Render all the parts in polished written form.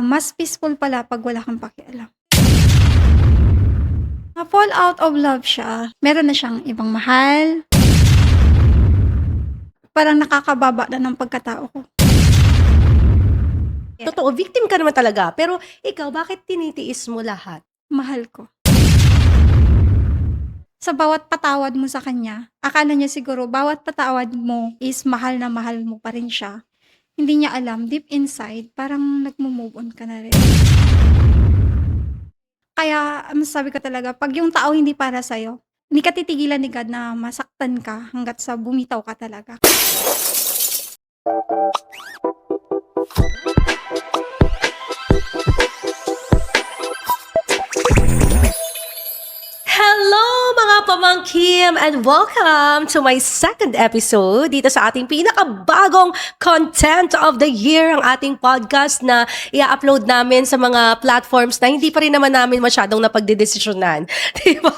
Mas peaceful pala 'pag wala kang pakialam. Na-fall out of love siya, meron na siyang ibang mahal. Parang nakakababa na ng pagkatao ko. Totoo, victim ka naman talaga. Pero ikaw, bakit tinitiis mo lahat? Mahal ko. Sa bawat patawad mo sa kanya, akala niya siguro bawat patawad mo is mahal na mahal mo pa rin siya. Hindi niya alam, deep inside, parang nagmo-move on ka na rin. Kaya ang masasabi ko talaga, 'pag yung tao hindi para sa'yo, hindi ka titigilan ni God na masaktan ka hangga't sa bumitaw ka talaga. Hello mga pamangkim and welcome to my second episode dito sa ating pinakabagong content of the year, ang ating podcast na i-upload namin sa mga platforms na hindi pa rin naman namin masyadong napagdedesisyonan. Diba?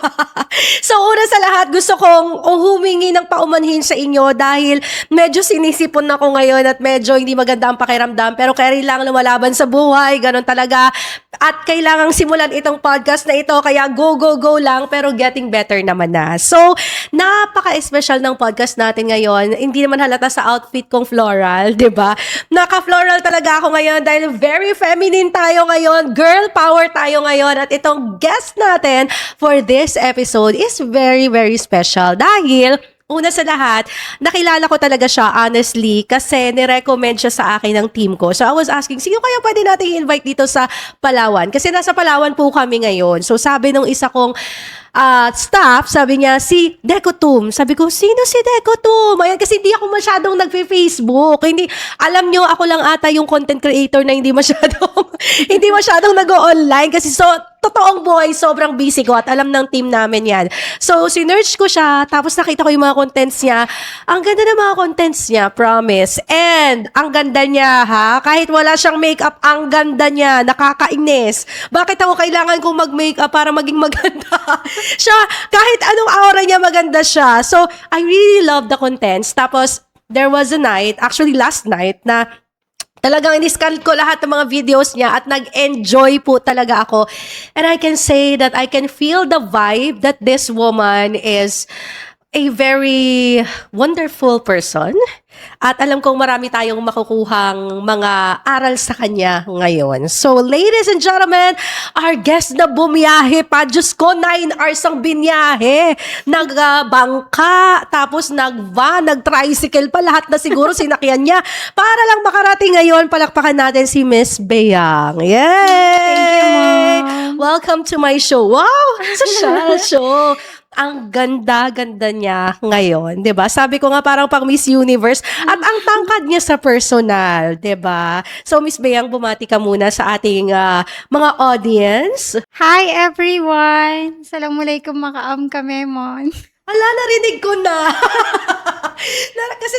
So una sa lahat, gusto kong humingi ng paumanhin sa inyo dahil medyo sinisipon ako ngayon at medyo hindi maganda ang pakiramdam, pero kailangan lumalaban sa buhay, ganun talaga. At kailangang simulan itong podcast na ito, kaya go, go, go lang, pero getting better naman na. So, napaka-special ng podcast natin ngayon. Hindi naman halata sa outfit kong floral, di ba? Naka-floral talaga ako ngayon dahil very feminine tayo ngayon. Girl power tayo ngayon. At itong guest natin for this episode is very, very special dahil una sa lahat, nakilala ko talaga siya honestly kasi nirecommend siya sa akin ng team ko. So I was asking, sino kaya pwede natin i-invite dito sa Palawan? Kasi nasa Palawan po kami ngayon. So sabi nung isa kong staff, sabi niya, si Decotum. Sabi ko, sino si Decotum? Ayan, kasi hindi ako masyadong nagfe-Facebook. Hindi, alam nyo, ako lang ata yung content creator na hindi masyadong nag-online. Kasi totoong buhay, sobrang busy ko at alam ng team namin yan. So, sinerch ko siya, tapos nakita ko yung mga contents niya. Ang ganda ng mga contents niya, promise. And, ang ganda niya, ha? Kahit wala siyang makeup, ang ganda niya. Nakakainis. Bakit ako kailangan kong mag-makeup para maging maganda? Siya, kahit anong aura niya, maganda siya. So, I really love the contents. Tapos, there was a night, actually last night, na talagang in-scan ko lahat ng mga videos niya at nag-enjoy po talaga ako. And I can say that I can feel the vibe that this woman is a very wonderful person. At alam kong marami tayong makukuhang mga aral sa kanya ngayon. So, ladies and gentlemen, our guest na bumiyahe pa. Diyos ko, 9 hours ang binyahe. Nagbangka, tapos nag-van, nag-tricycle pa. Lahat na siguro sinakyan niya. Para lang makarating ngayon, palakpakan natin si Miss Beyang. Yay! Thank you, Mom. Welcome to my show. Wow! Social show. Ang ganda-ganda niya ngayon, 'di ba? Sabi ko nga parang pang Miss Universe at ang tangkad niya sa personal, 'di ba? So Miss Beyang, bumati ka muna sa ating mga audience. Hi everyone! Assalamualaikum makaam kami, Mon. Ala, narinig ko na. Kasi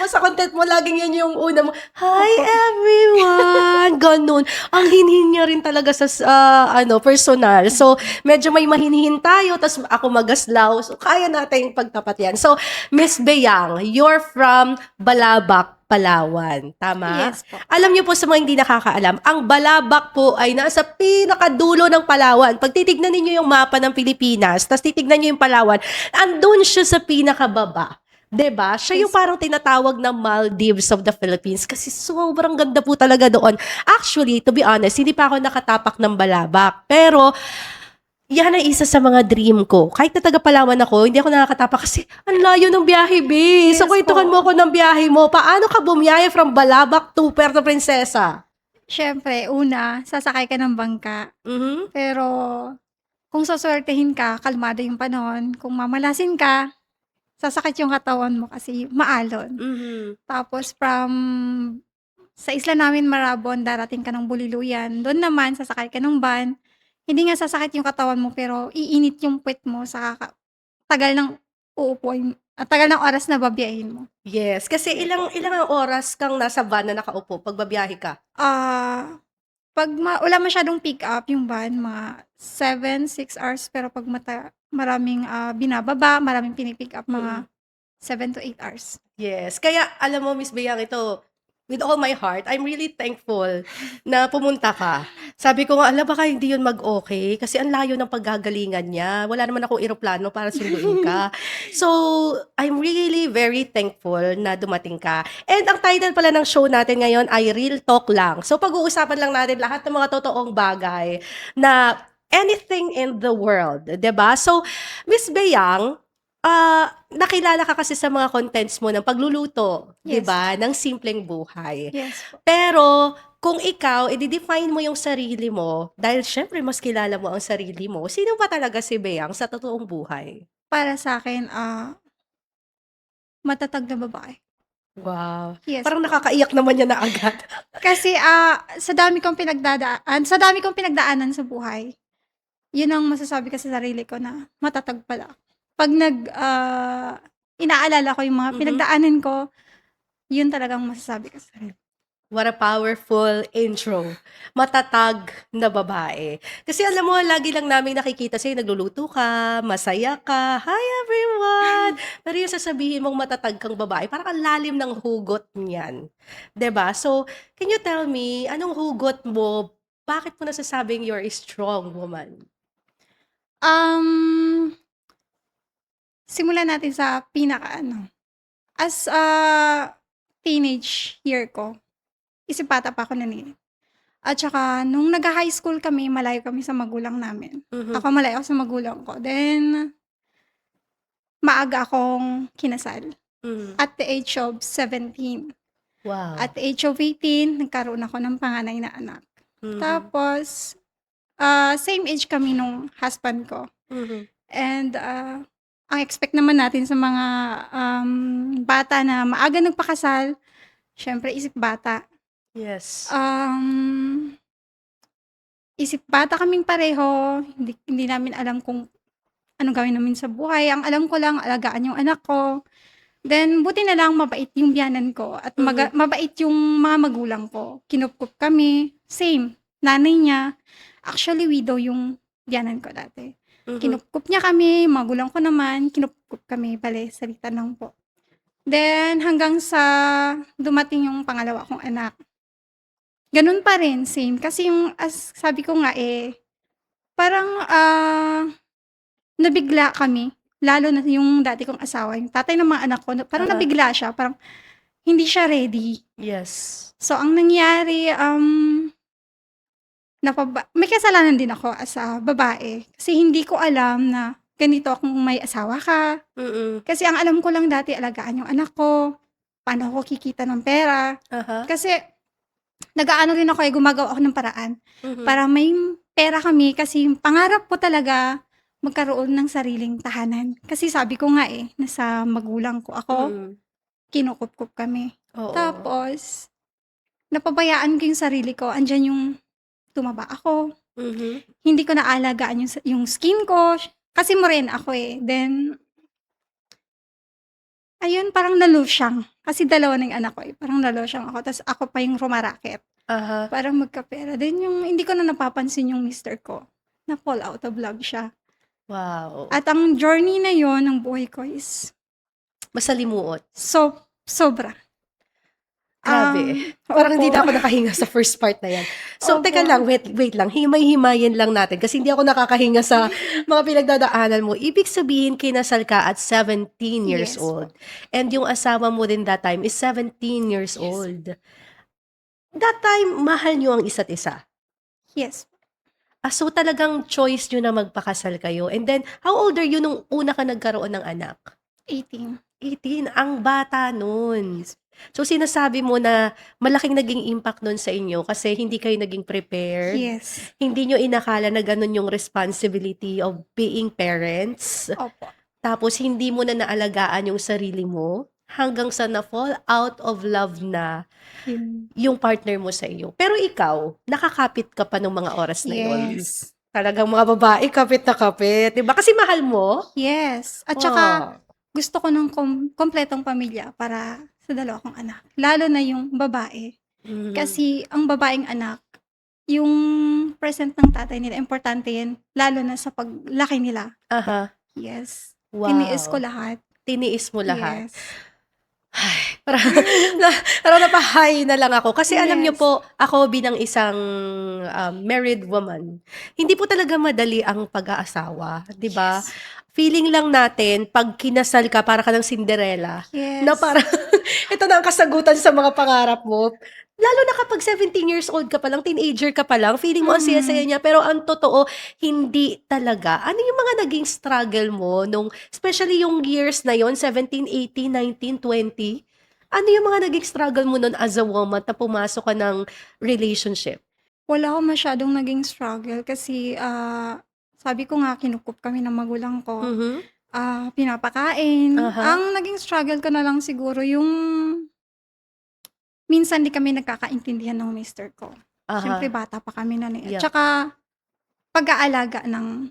sa content mo, laging yan yung una mo, hi everyone, ganun. Ang hinhin niya rin talaga sa personal. So, medyo may mahinhin tayo, tas ako magaslaw. So, kaya natin pagtapat yan. So, Miss Beyang, you're from Balabac, Palawan. Tama? Yes po. Alam niyo po sa mga hindi nakakaalam, ang Balabac po ay nasa pinakadulo ng Palawan. Pag titignan niyo yung mapa ng Pilipinas, tas titignan niyo yung Palawan, andun siya sa pinakababa. 'Di ba? Siya yung parang tinatawag na Maldives of the Philippines kasi sobrang ganda po talaga doon. Actually, to be honest, hindi pa ako nakatapak ng Balabac. Pero yan ay isa sa mga dream ko. Kahit na taga Palawan ako, hindi ako nakakatapak kasi ang layo ng biyahe, B. So, Yes kwentuhan po. mo ako ng biyahe mo. Paano ka bumiyahe from Balabac to Puerto Princesa? Siyempre, una, sasakay ka ng bangka. Mhm. Pero kung soswertehin ka, kalmado yung panahon. Kung mamalasin ka, sasakit yung katawan mo kasi maalon. Mhm. Tapos sa isla namin Marabon, darating ka ng Buliluyan. Doon naman, sasakay ka ng van. Hindi nga sasakit yung katawan mo, pero iinit yung puwet mo sa tagal ng uupuin at tagal ng oras na babiyahin mo. Yes, kasi ilang ilang oras kang nasa van na nakaupo pag babiyahe ka? 'Pag wala masyadong pick up yung van, mga 7, 6 hours, pero 'pag maraming, binababa, maraming pini-pick up, Mm. mga 7 to 8 hours. Yes. Kaya alam mo, Miss Beyang, ito, with all my heart, I'm really thankful na pumunta ka. Sabi ko nga, "Hala, baka hindi yun mag-okey kasi ang layo ng paggagalingan niya. Wala naman akong eroplano para sunduin ka." So, I'm really very thankful na dumating ka. And ang title pala ng show natin ngayon ay Real Talk Lang. So, pag-uusapan lang natin lahat ng mga totoong bagay na anything in the world, 'di ba? So, Miss Beyang, nakilala ka kasi sa mga contents mo ng pagluluto, 'di Yes. ba, ng simpleng buhay. Yes po. Pero kung ikaw i-de-define mo yung sarili mo, dahil siyempre mas kilala mo ang sarili mo, sino ba talaga si Beyang sa totoong buhay? Para sa'kin, matatag na babae. Wow, Yes parang po. nakakaiyak naman yan na agad. Kasi, sa dami kong pinagdaanan sa buhay, yun ang masasabi ko sa sarili ko na matatag pala. 'Pag inaalala ko yung mga Mhm. pinagdaanan ko, yun talagang masasabi ko sa sarili. What a powerful intro. Matatag na babae. Kasi alam mo, lagi lang namin nakikita sa'yo, nagluluto ka, masaya ka, "Hi everyone!" Pero yung sasabihin mong matatag kang babae, parang ang lalim ng hugot niyan. 'Di ba? So, can you tell me, anong hugot mo? Bakit mo nasasabing you're a strong woman? Um, Simulan natin sa pinakaano, as a teenage year ko, isip bata pa ako nun, eh. At saka nung nagha-high school kami, malayo kami sa magulang namin. Mhm. Ako malayo ako sa magulang ko. Then, maaga akong kinasal Mhm. at the age of 17. Wow. At the age of 18, nagkaroon ako ng panganay na anak. Mhm. Tapos, same age kami nung husband ko. Mhm. And, ang expect naman natin sa mga, bata na maaga nagpakasal, siyempre isip bata. Yes. Isip bata kaming pareho, hindi namin alam kung anong gawin namin sa buhay. Ang alam ko lang alagaan yung anak ko. Then buti na lang mabait yung biyenan ko at Mhm. mabait yung mga magulang ko. Kinupkup kami, same, nanay niya. Actually widow yung biyenan ko dati. Mhm. Kinupkup niya kami, magulang ko naman, kinupkup kami, bale salita lang po. Then hanggang sa dumating yung pangalawa kong anak. Ganun pa rin, same. Kasi yung as sabi ko nga, parang, nabigla kami. Lalo na yung dati kong asawa, yung tatay ng mga anak ko, parang Uh-huh. nabigla siya, parang hindi siya ready. Yes. So, ang nangyari, may kasalanan din ako as a babae. Kasi hindi ko alam na ganito kung may asawa ka. Mm. Kasi ang alam ko lang dati, alagaan yung anak ko, paano ako kikita ng pera. Aha. Kasi, nag-aano rin ako, gumagawa ako ng paraan. Mhm. Para may pera kami kasi yung pangarap ko talaga magkaroon ng sariling tahanan. Kasi sabi ko nga nasa magulang ko ako, Mm. kinukupkup kami. Oo. Tapos, napabayaan ko yung sarili ko. Andyan yung tumaba ako. Mhm. Hindi ko naalagaan yung skin ko. Kasi morena ako Then, ayun, parang na-losyang. Kasi dalawa na yung anak ko Parang na-losyang ako. Tapos ako pa yung rumaraket. Aha. Para magkapera. Then yung hindi ko na napapansin yung mister ko, na fall out of love siya. Wow. At ang journey na yon ng buhay ko is Masalimuot. sobra. Grabe. Parang hindi na ako nakahinga sa first part na yan. So, Opo. teka lang, wait lang. Himay-himayin lang natin kasi hindi ako nakakahinga sa mga pinagdadaanan mo. Ibig sabihin, kinasal ka at 17 years Yes old. And yung asawa mo din that time is 17 years Yes. old. That time, mahal nyo ang isa't isa. Yes. So talagang choice nyo na magpakasal kayo. And then, how old are you nung una ka nagkaroon ng anak? 18. 18, ang bata nun. So sinasabi mo na malaking naging impact nun sa inyo kasi hindi kayo naging prepared. Yes. Hindi nyo inakala na ganun yung responsibility of being parents. Opo. Tapos hindi mo na naalagaan yung sarili mo hanggang sa na-fall out of love na yung partner mo sa iyo. Pero ikaw, nakakapit ka pa nung mga oras na yun. Yes. Talagang mga babae, kapit na kapit. Diba? Kasi mahal mo. Yes. At Oh. saka, gusto ko ng kompletong pamilya para sa dalawa kong anak. Lalo na yung babae. Mhm. Kasi ang babaeng anak, yung present ng tatay nila, importante yan. Lalo na sa paglaki nila. Aha. Yes. Wow. Tiniis ko lahat. Tiniis mo lahat. Yes. Ay, Parang na parang napahay na lang ako. Kasi alam niyo Yes. po, ako bilang isang, married woman, hindi po talaga madali ang pag-aasawa, 'di ba? Yes. Feeling lang natin 'pag kinasal ka para ka ng Cinderella, na Yes. parang ito na ang kasagutan sa mga pangarap mo. Lalo na kapag 17 years old ka pa lang, teenager ka pa lang, feeling mo ang saya-saya Mm. niya, pero ang totoo, hindi talaga. Ano yung mga naging struggle mo nung especially yung years na yon 17, 18, 19, 20? Ano yung mga naging struggle mo nun as a woman na pumasok ka ng relationship? Wala akong masyadong naging struggle kasi, sabi ko nga kinukup kami ng magulang ko, Mhm. pinapakain. Aha, Ang naging struggle ko na lang siguro yung minsan di kami nagkakaintindihan ng mister ko. Siyempre aha, bata pa kami nun, eh, at yeah, saka pag-aalaga ng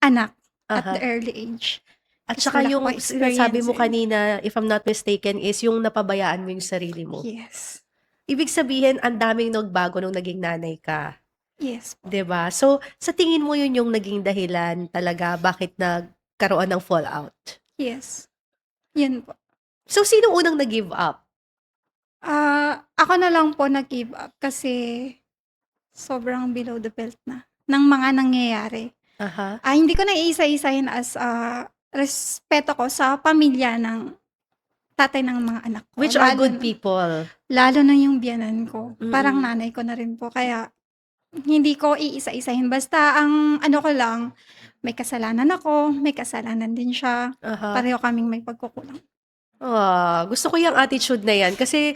anak at the aha. early age. At Kasi saka wala ka yung pang sinasabi experience, mo eh. kanina, if I'm not mistaken, is yung napabayaan mo yung sarili mo. Yes. Ibig sabihin, ang daming nagbago nung naging nanay ka, Yes po. 'di ba? So, sa tingin mo yun yung naging dahilan talaga bakit nagkaroon ng fallout? Yes. Yun po. So, sino unang nag-give up? Ako na lang po nag-give up kasi sobrang below the belt na ng mga nangyayari. Aha, Hindi ko na iisa-isahin as, respeto ko sa pamilya ng tatay ng mga anak ko, which are good people. lalo na yung biyenan ko, parang Mm, nanay ko na rin po kaya hindi ko iisa-isahin basta ang ano ko lang, may kasalanan ako, may kasalanan din siya, aha. pareho kaming may pagkukulang. Gusto ko yung attitude na yan kasi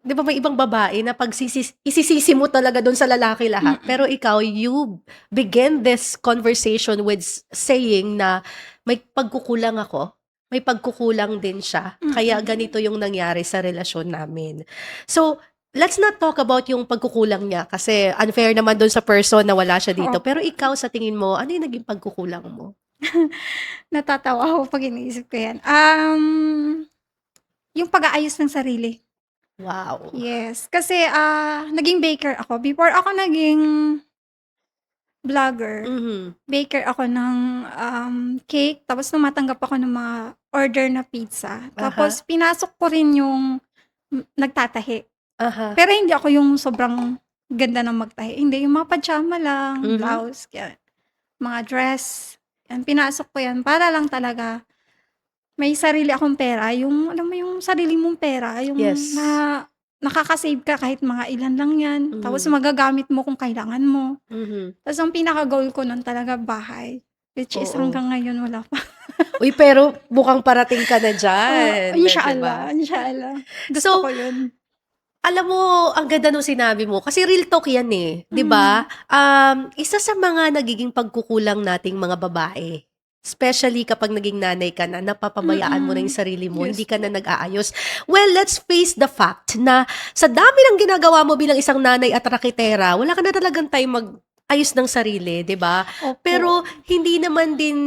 'di ba may ibang babae na isisisi mo talaga dun sa lalaki lahat, pero Mm, ikaw you begin this conversation with saying na, "May pagkukulang ako, may pagkukulang din siya, kaya mm. ganito yung nangyari sa relasyon namin." So, let's not talk about yung pagkukulang niya kasi unfair naman dun sa person na wala siya dito, pero Opo. ikaw sa tingin mo, ano yung naging pagkukulang mo? Natatawa ako 'pag iniisip ko 'yan. Yung pag-aayos ng sarili. Wow. Yes, kasi, naging baker ako. Before ako naging vlogger, Mhm, baker ako ng, cake tapos tumatanggap ako ng mga order na pizza. aha, Tapos pinasok ko rin yung nagtatahi. aha, Pero hindi ako yung sobrang ganda ng magtahi, hindi, yung mga pajama lang, mhm, blouse, kaya mga dress, 'yan pinasok ko 'yan para lang talaga may sarili akong pera, yung alam mo yung sarili mong pera, yung yes. nakaka-save ka kahit mga ilan lang 'yan, tapos Mhm, magagamit mo kung kailangan mo. mhm, Ta's ang pinaka-goal ko nun talaga bahay, which is oo. hanggang ngayon wala pa. Uy, pero mukhang parating ka na Oo, diyan, 'di ba? inshallah, inshallah. Gusto So, ko yun. alam mo ang ganda nung sinabi mo kasi real talk 'yan, eh, 'di ba? Mm, Isa sa mga nagiging pagkukulang nating mga babae, especially kapag naging nanay ka na, napapabayaan mo na yung mm. sarili mo, hindi Yes ka na po. nag-aayos. Well, let's face the fact na sa dami ng ginagawa mo bilang isang nanay at raketera, wala ka na talagang time mag-ayos ng sarili, 'di ba? Opo. Pero hindi naman din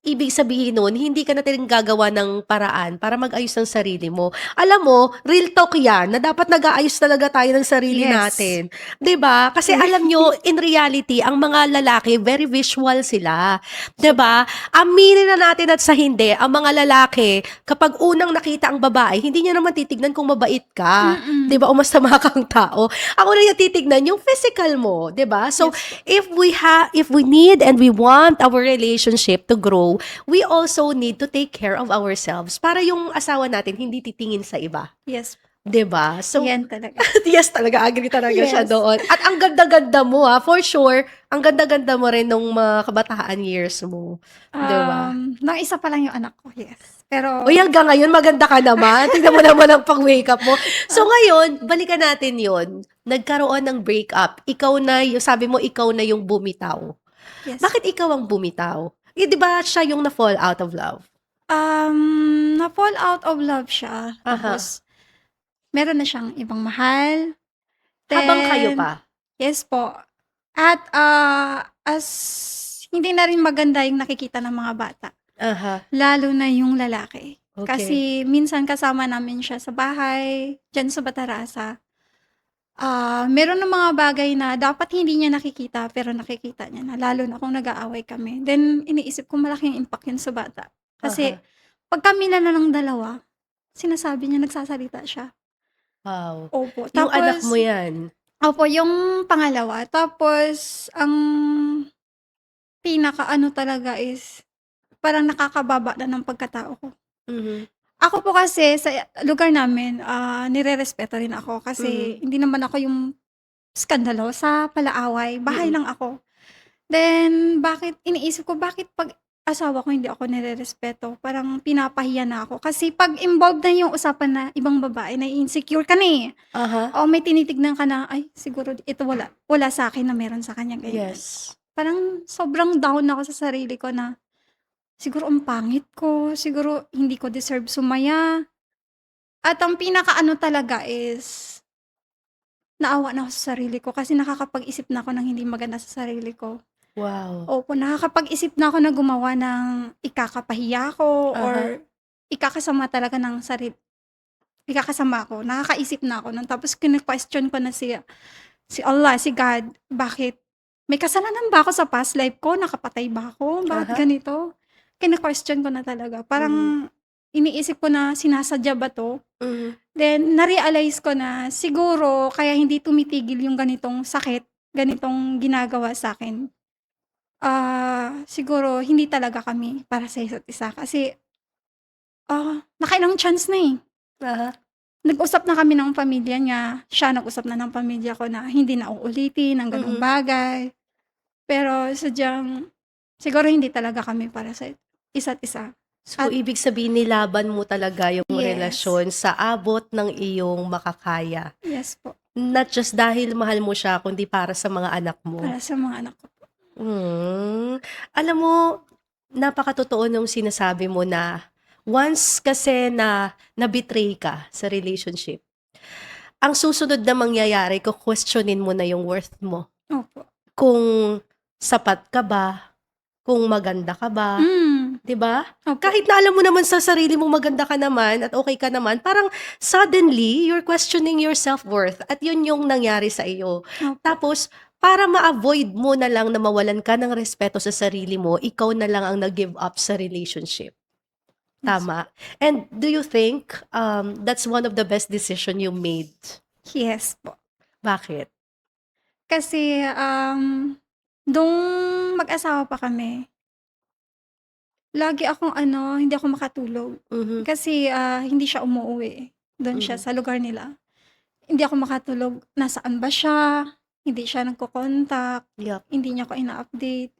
ibig sabihin nun, hindi ka na din gagawa ng paraan para mag-ayos ng sarili mo. Alam mo, real talk 'yan, na dapat nag-aayos talaga tayo ng sarili Yes. natin, 'di ba? Kasi alam nyo, in reality, ang mga lalaki very visual sila, 'di Sobra. ba? Aminin na natin at sa hindi, ang mga lalaki, kapag unang nakita ang babae, hindi niya naman titignan kung mabait ka, 'di Mm. ba, o masama kang tao. Ako na yung titignan yung physical mo, 'di ba? So, Yes po. if we need and we want our relationship to grow, we also need to take care of ourselves para yung asawa natin hindi titingin sa iba, Yes po. 'di ba? So, Yan talaga. yes talaga, agree talaga siya Yes. doon. At ang ganda-ganda mo, for sure, ang ganda-ganda mo rin nung mga kabataan years mo, 'di ba? Nung isa pa lang yung anak ko, yes. Pero, Uy, hanggang ngayon maganda ka naman, tignan mo naman ang pag-wake up mo. So ah, ngayon, balikan natin yon. Nagkaroon ng breakup, ikaw na yung sabi mo ikaw na yung bumitaw. yes Bakit po. ikaw ang bumitaw? 'Di ba siya yung na-fall out of love? Na-fall out of love siya, Aha, tapos meron na siyang ibang mahal, habang kayo then pa? yes po. At, as hindi na rin maganda yung nakikita ng mga bata, Aha, lalo na yung lalaki. okey. Kasi minsan kasama namin siya sa bahay, diyan sa Batarasa. Meron ng mga bagay na dapat hindi niya nakikita, pero nakikita niya na, lalo na kung nag-aaway kami. Then iniisip ko malaking impact yun sa bata. Kasi Aha, 'pag kami na lang ng dalawa, sinasabi niya, nagsasalita siya. Wow. Opo, Yung anak tapos mo yan? opo, yung pangalawa. Tapos ang pinakaano talaga is parang nakakababa na ng pagkatao ko. Mhm, Ako po kasi sa lugar namin, nirerespeto rin ako mhm. kasi hindi naman ako yung skandalosa, palaaway, bahay Mm. lang ako. Then iniisip ko bakit 'pag asawa ko hindi ako nirerespeto, parang pinapahiya na ako. Kasi 'pag involved na yung usapan na ibang babae, nai-insecure ka na, eh. Aha. O may tinitignan ka na, "Ay siguro ito wala sa'kin na meron sa kanya," ganyan. Yes. Parang sobrang down ako sa sarili ko na, siguro ang pangit ko, siguro hindi ko deserve sumaya. At ang pinakaano talaga is, naawa na ako sa sarili ko kasi nakakapag-isip na ako ng hindi maganda sa sarili ko. Wow. Opo, nakakapag-isip na ako na gumawa ng ikakapahiya ko Aha. or ikakasama talaga ng ikakasama ko. Nakakaisip na ako nun tapos kine-question ko na si Allah, si God, bakit? May kasalanan ba ako sa past life ko? Nakapatay ba ako? Bakit Aha. ganito? Kine-question ko na talaga. Mhm, Parang iniisip ko na sinasadya ba 'to? mhm. Then na-realize ko na siguro kaya hindi tumitigil yung ganitong sakit, ganitong ginagawa sa'kin, siguro hindi talaga kami para sa isa't isa kasi, nakailang chance na, eh. Aha. Nag-usap na kami ng pamilya niya, siya nag-usap na ng pamilya ko na hindi na uulitin ang gano'ng Mhm. bagay. Pero sadyang siguro hindi talaga kami para sa isa't isa So, at ibig sabihin nilaban mo talaga yung yes, relasyon sa abot ng iyong makakaya. yes po, Not just dahil mahal mo siya kundi para sa mga anak mo. para sa mga anak ko po. Hmm. Alam mo, napakatotoo nung sinasabi mo na once kasi na na-betray ka sa relationship, ang susunod na mangyayari questionin mo na yung worth mo. Opo. Kung sapat ka ba, kung maganda ka ba, Hmm, 'di ba? opo, Kahit na alam mo naman sa sarili mong maganda ka naman at okey ka naman, parang suddenly you're questioning your self-worth at yun yung nangyari sa iyo. opo, Tapos para ma-avoid mo na lang na mawalan ka ng respeto sa sarili mo, ikaw na lang ang nag-give up sa relationship, yes po. tama? And do you think, that's one of the best decision you made? Yes po. Bakit? Kasi, nung mag-asawa pa kami, lagi akong ano, hindi ako makatulog. Mhm, Kasi, hindi siya umuuwi, dun siya mhm. sa lugar nila. Hindi ako makatulog, nasaan ba siya, hindi siya nagko-contact, Yup. hindi niya ako ina-update.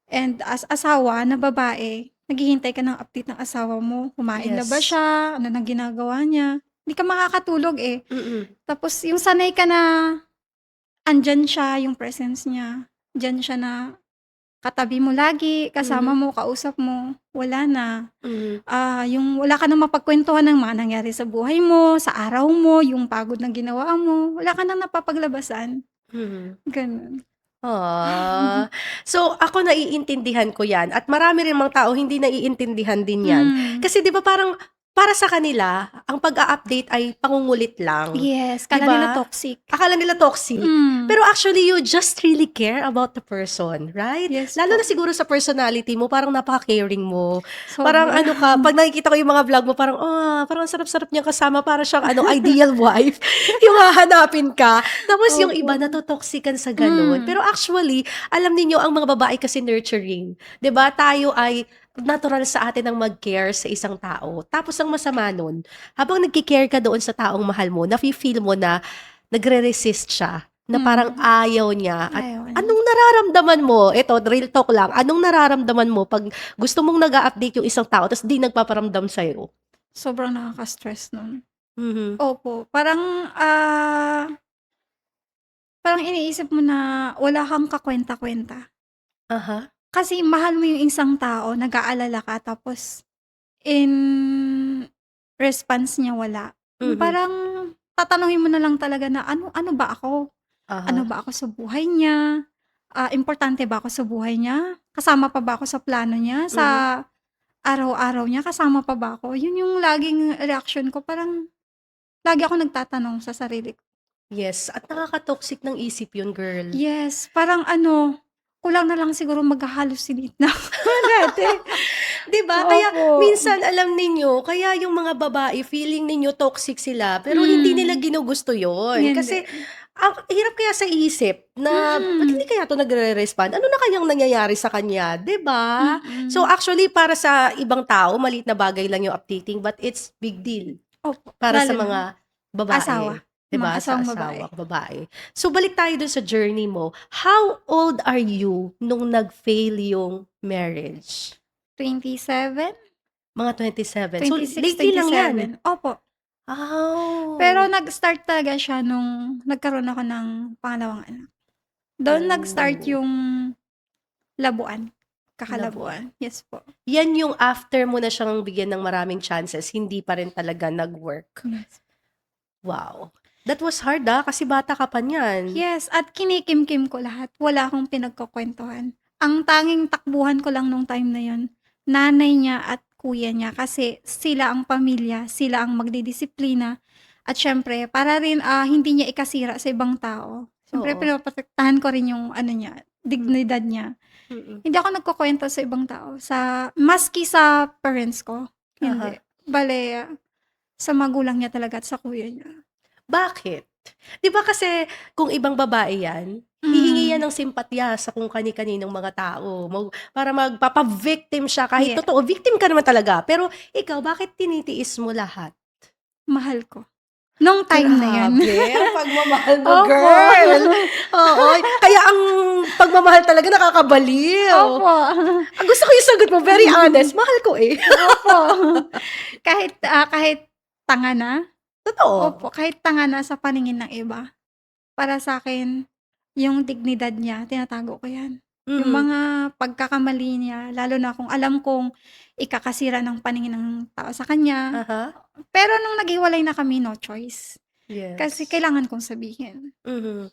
And as asawa na babae, naghihintay ka ng update ng asawa mo, kumain na ba Yes. siya, ano ng ginagawa niya. Hindi ka makakatulog, eh. Mm. Tapos yung sanay ka na andiyan siya, yung presence niya, diyan siya na katabi mo lagi, kasama Mhm, mo, kausap mo, wala na. mhm, Yung wala ka ng mapagkuwentuhan ng mga nangyari sa buhay mo, sa araw mo, yung pagod na ginawa mo, wala ka ng napapaglabasan, mhm. gano'n. So ako naiintindihan ko 'yan at marami ring mga tao hindi naiintindihan din 'yan. Hmm, Kasi 'di ba parang para sa kanila ang pag-a-update ay pangungulit lang, yes, 'di akala nila ba? toxic. Akala nila toxic. Hmm, Pero actually you just really care about the person, right? yes Lalo na po, siguro sa personality mo parang napaka-caring mo. Parang sobra. ano ka, 'pag nakikita ko yung mga vlog mo parang, parang ang sarap-sarap niyang kasama para siyang ano, ideal wife. Yung hahanapin ka. Tapos yung Opo, iba nato-toxican sa gano'n. hmm, Pero actually, alam ninyo ang mga babae kasi nurturing, 'di ba? Tayo ay natural sa atin ang mag-care sa isang tao. Tapos ang masama nun, habang nagke-care ka doon sa taong mahal mo, nafi-feel mo na nagre-resist siya, na parang hmm, ayaw niya at ayaw niya. anong nararamdaman mo? Eto, real talk lang, anong nararamdaman mo 'pag gusto mong nag-a-update yung isang tao ta's 'di nagpaparamdam sa'yo? Sobrang nakaka-stress nun. Mhm. Opo, parang iniisip mo na wala kang kakuwenta-kuwenta. Aha. Kasi mahal mo yung isang tao, nag-aalala ka tapos in response niya wala. Yung Mhm. parang tatanungin mo na lang talaga na ano ano ba ako? Ano Aha. ba ako sa buhay niya? Importante ba ako sa buhay niya? Kasama pa ba ako sa plano niya, sa Mhm. araw-araw niya, kasama pa ba ako? Yun yung laging reaksyon ko, parang lagi akong nagtatanong sa sarili ko. Yes, at nakaka-toxic ng isip yun, girl. Yes, parang ano, kulang na lang siguro magha-hallucinate na ako dati. 'Di ba? Kaya Opo. minsan alam ninyo, kaya yung mga babae feeling ninyo toxic sila, pero hindi nila ginugusto 'yon. Hindi. Kasi ang hirap kaya sa isip na, "Ba't hindi Mm. kaya 'to nagre-respond? Ano na kayang nangyayari sa kanya?" 'Di ba? So, Mm. actually para sa ibang tao maliit na bagay lang yung updating, but it's big deal Opo, para sa lalo na mga asawa, babae, 'di mga ba? Sa asawang babae. asawa, babae. So, balik tayo dun sa journey mo. How old are you nung nag-fail yung marriage? 27, Mga 27. So, 26, lately lang 'yan? 27, opo. Pero Oh. nag-start talaga siya nung nagkaroon ako ng pangalawang anak. Do'n nag-start Oh, yung labuan, labuan. kakalabuan, yes po. Yan yung after mo na siyang bigyan ng maraming chances, hindi pa rin talaga nag-work. Yes. Wow. That was hard, kasi bata ka pa niyan. Yes, at kinikimkim ko lahat, wala akong pinagkukuwentuhan. Ang tanging takbuhan ko lang nung time na yun, nanay niya at kuya niya kasi sila ang pamilya, sila ang magdidisiplina at siyempre para rin, hindi niya ikasira sa ibang tao. Siyempre Oo. pinoprotektahan ko rin yung ano niya, dignidad niya. Mm. Hindi ako nagkukuwento sa ibang tao, sa maski sa parents ko, Aha. hindi. Bale, sa magulang niya talaga at sa kuya niya. Bakit? 'Di ba kasi kung ibang babae 'yan, hihingi yan Hmm, ng simpatya sa kung kani-kaninong mga tao, para magpapa-victim siya kahit yeah, totoo victim ka naman talaga, pero ikaw bakit tinitiis mo lahat? mahal ko. Nung time na yun. Grabe, ang pagmamahal mo, Opo. girl. Oo, kaya ang pagmamahal talaga nakakabaliw. Opo. Gusto ko yung sagot mo, very honest, mahal ko eh. Opo. Kahit tanga na, Totoo. opo, kahit tanga na sa paningin ng iba, para sa'kin yung dignidad niya tinatago ko yan. Yung Mhm. mga pagkakamali niya, lalo na kung alam kong ikakasira ng paningin ng tao sa kanya. Aha. Pero nung naghiwalay na kami, no choice. Kasi Yes. kailangan kong sabihin. Mhm.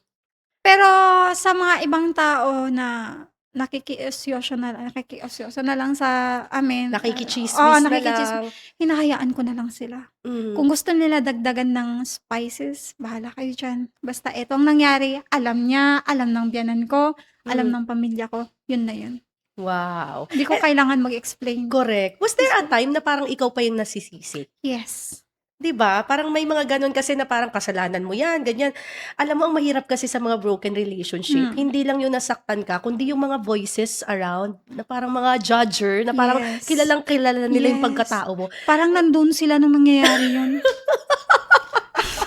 Pero sa mga ibang tao na nakikiusyoso na lang sa amin, oo, Nakikitsismis na lang. hinahayaan ko na lang sila. Mhm. Kung gusto nila dagdagan ng spices, bahala kayo diyan. Basta eto ang nangyari, alam niya, alam ng biyenan ko, alam Mhm. ng pamilya ko, yun na yun. Wow. Hindi ko kailangan mag-explain. Correct. Was there a time na parang ikaw pa yung nasisisi? Yes. 'Di ba? Parang may mga gano'n kasi na parang kasalanan mo 'yan, ganyan. Alam mo ang mahirap kasi sa mga broken relationship, Hmm, hindi lang yung nasaktan ka kundi yung mga voices around na parang mga judger na parang yes. kilalang-kilala nila yung Yes. pagkatao mo. Parang nandun sila nung nangyayari yun.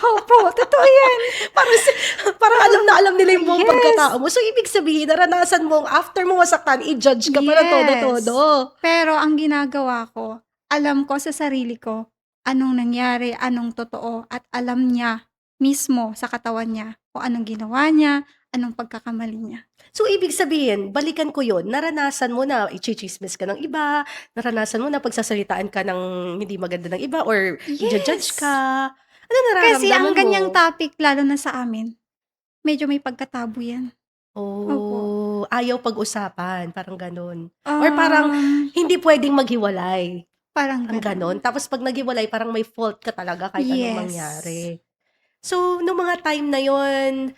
Opo, totoo yan. Parang parang alam na alam nila yung buong Yes. pagkatao mo. So ibig sabihin naranasan mong after mo masaktan i-judge ka pa ng Yes. todo-todo. Pero ang ginagawa ko, alam ko sa sarili ko, anong nangyari, anong totoo, at alam niya mismo sa katawan niya kung anong ginawa niya, anong pagkakamali niya. So ibig sabihin, balikan ko 'yun, naranasan mo na itsitsismis ka ng iba, naranasan mo na pagsasalitaan ka ng hindi maganda ng iba or ija-judge Yes. ka. Ano Kasi ang nararamdaman ganyang mo? topic, lalo na sa amin, medyo may pagkatabu yan. Opo. Oh, ayaw pag-usapan, parang gano'n. Or parang Um, hindi puwedeng maghiwalay, Parang ang gano'n. gano'n. Tapos 'pag naghiwalay parang may fault ka talaga kahit anong Yes. mangyari. So nung mga time na 'yun,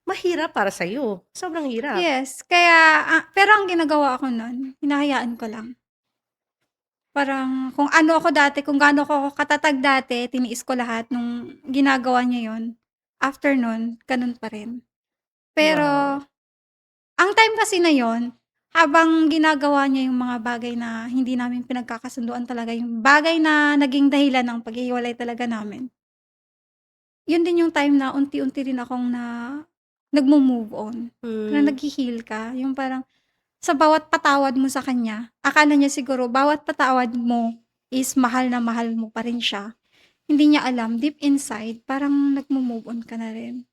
mahirap para sa'yo, sobrang hirap. Yes, kaya, pero ang ginagawa ko nun, hinahayaan ko lang. Parang kung ano ako dati, kung gaano ako katatag dati, tiniis ko lahat nung ginagawa niya yun. After nun, ganun pa rin. Wow. Pero, ang time kasi na yun, habang ginagawa niya yung mga bagay na hindi namin pinagkakasunduan talaga, yung bagay na naging dahilan ng paghihiwalay talaga namin, yun din yung time na unti-unti rin akong nagmo-move on. Parang Hmm. naghi-heal ka, yung parang sa bawat patawad mo sa kanya, akala niya siguro bawat patawad mo is mahal na mahal mo pa rin siya. Hindi niya alam deep inside parang nagmo-move on ka na rin.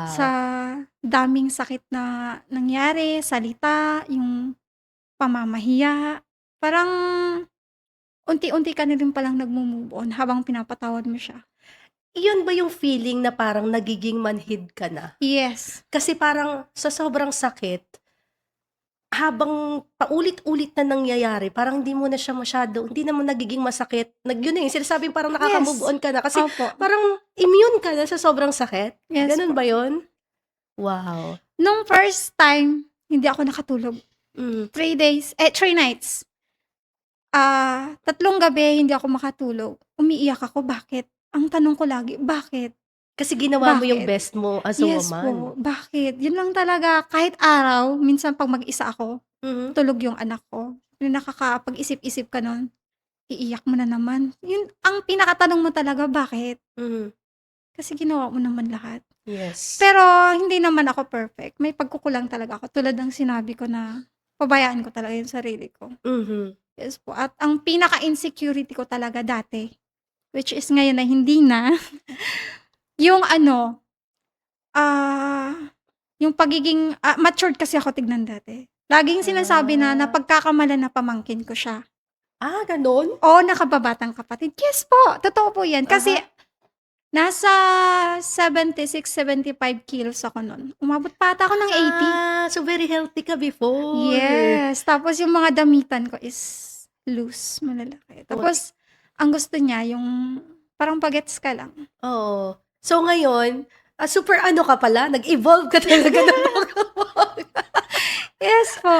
Sa Wow. daming sakit na nangyari, salita, yung pamamahiya, parang unti-unti ka na rin palang nagmo-move on habang pinapatawad mo siya. Iyon ba yung feeling na parang nagiging manhid ka na? Yes, Kasi parang sa sobrang sakit, habang paulit-ulit na nangyayari, parang hindi naman nagiging masakit. Yun na yung sinasabing parang nakaka-move yes. on ka na kasi Opo, parang immune ka na sa sobrang sakit. yes Ganun po. ba yun? Wow. Nung first time, hindi ako nakatulog. Hmm. 3 nights. 3 gabi hindi ako makatulog. Umiiyak ako, bakit? Ang tanong ko lagi, bakit? Kasi ginawa mo yung Bakit? best mo as a Yes woman. po, bakit? Yun lang talaga. Kahit araw, minsan 'pag mag-isa ako, Mhm, tulog yung anak ko. Yung nakakapag-isip-isip ka nun, iiyak mo na naman. Yun ang pinakatanong mo talaga, bakit? mhm. Kasi ginawa mo naman lahat. Yes. Pero hindi naman ako perfect, may pagkukulang talaga ako tulad ng sinabi ko na pabayaan ko talaga yung sarili ko. Mhm. Yes po, at ang pinaka-insecurity ko talaga dati, which is ngayon na hindi na, yung ano, ah, yung pagiging, matured kasi ako tignan dati. Laging sinasabi na Ah. napagkakamalan na pamangkin ko siya Gano'n? o na kababatang kapatid. Yes po, totoo po 'yan. Kasi Aha. nasa 76, 75 kilos ako nun. Umabot pa ata ako ng 80. So very healthy ka before. Yes, tapos yung mga damitan ko is loose, malalaki. Oh, Tapos ang gusto niya yung parang bagets ka lang. oo. So ngayon, super ano ka pala, nag-evolve ka talaga ng bonggang-bongga. Yes po.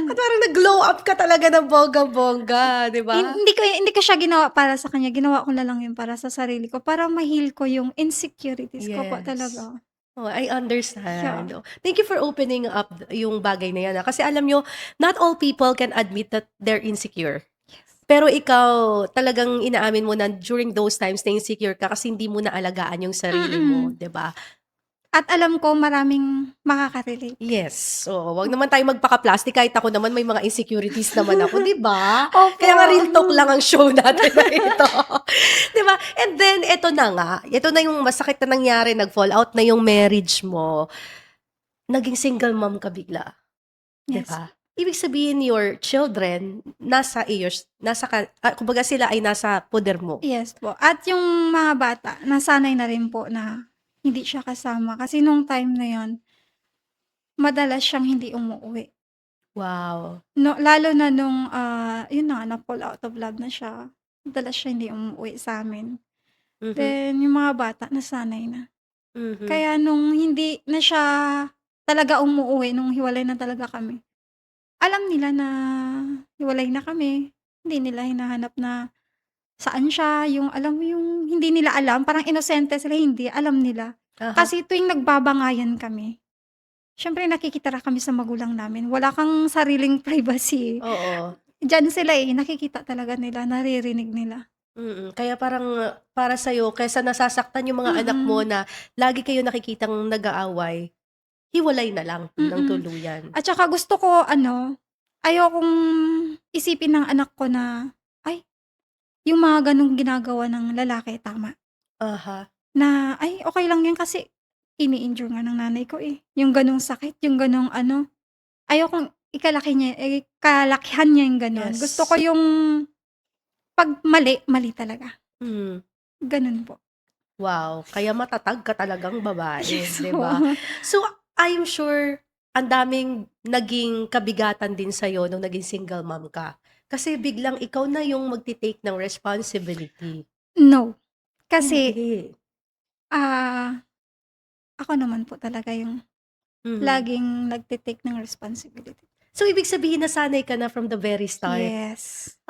At parang nag-glow up ka talaga ng bonggang-bongga, 'di ba? Hindi ko siya ginawa para sa kanya, ginawa ko na lang yun para sa sarili ko, para ma-heal ko yung insecurities ko po Yes. talaga. Oh, I Yeah. understand. Oh, thank you for opening up yung bagay na 'yan, kasi alam niyo, not all people can admit that they're insecure. Yes. Pero ikaw, talagang inaamin mo na during those times na insecure ka kasi hindi mo naalagaan yung sarili mo, Mm. 'di ba? At alam ko maraming makaka-relate. Yes, oo, wag naman tayong magpaka-plastic, kahit ako naman may mga insecurities naman ako, 'di ba? Opo. Kaya nga real talk lang ang show natin na ito, 'di ba? And then eto na nga, eto na yung masakit na nangyari, nag-fall out na yung marriage mo, naging single mom ka bigla, 'di Yes. ba? Ibig sabihin your children kumbaga sila ay nasa poder mo. Yes po. At yung mga bata, nasanay na rin po na hindi siya kasama kasi nung time na yun, madalas siyang hindi umuuwi. Wow. No, lalo na nung, yun na nga, na-fall out of love na siya, madalas siya hindi umuuwi sa'min. Mhm, Then yung mga bata nasanay na. mhm. Kaya nung hindi na siya talaga umuuwi, nung hiwalay na talaga kami, alam nila na hiwalay na kami. Hindi nila hinahanap na saan siya, yung alam mo yung hindi nila alam, parang inosente sila, hindi, alam nila. Aha, Kasi tuwing nagbabangayan kami, siyempre nakikitira kami sa magulang namin, wala kang sariling privacy. oo. Diyan sila, nakikita talaga nila, naririnig nila. Kaya parang, para sa'yo kaysa nasasaktan yung mga anak mo Mm, na lagi kayo nakikitang nag-aaway, hiwalay na lang ng mm. tuluyan. At saka gusto ko ano, ayokong isipin ng anak ko na, ay, yung mga gano'ng ginagawa ng lalaki tama. Aha, Na, ay, okey lang 'yan kasi ini-endure nga ng nanay ko, yung gano'ng sakit, yung gano'ng ano, ayokong kalakihan niya yung gano'n. Gusto ko yes. yung 'pag mali, mali talaga, Hmm, gano'n po. wow, kaya matatag ka talagang babae, Yes 'di po. ba? So, I'm sure ang daming naging kabigatan din sa'yo nung naging single mom ka. Kasi biglang ikaw na yung magte-take ng responsibility. No, kasi, Hindi. ah, ako naman po talaga yung Mhm. laging nagte-take ng responsibility. So, ibig sabihin nasanay ka na from the very start? Yes.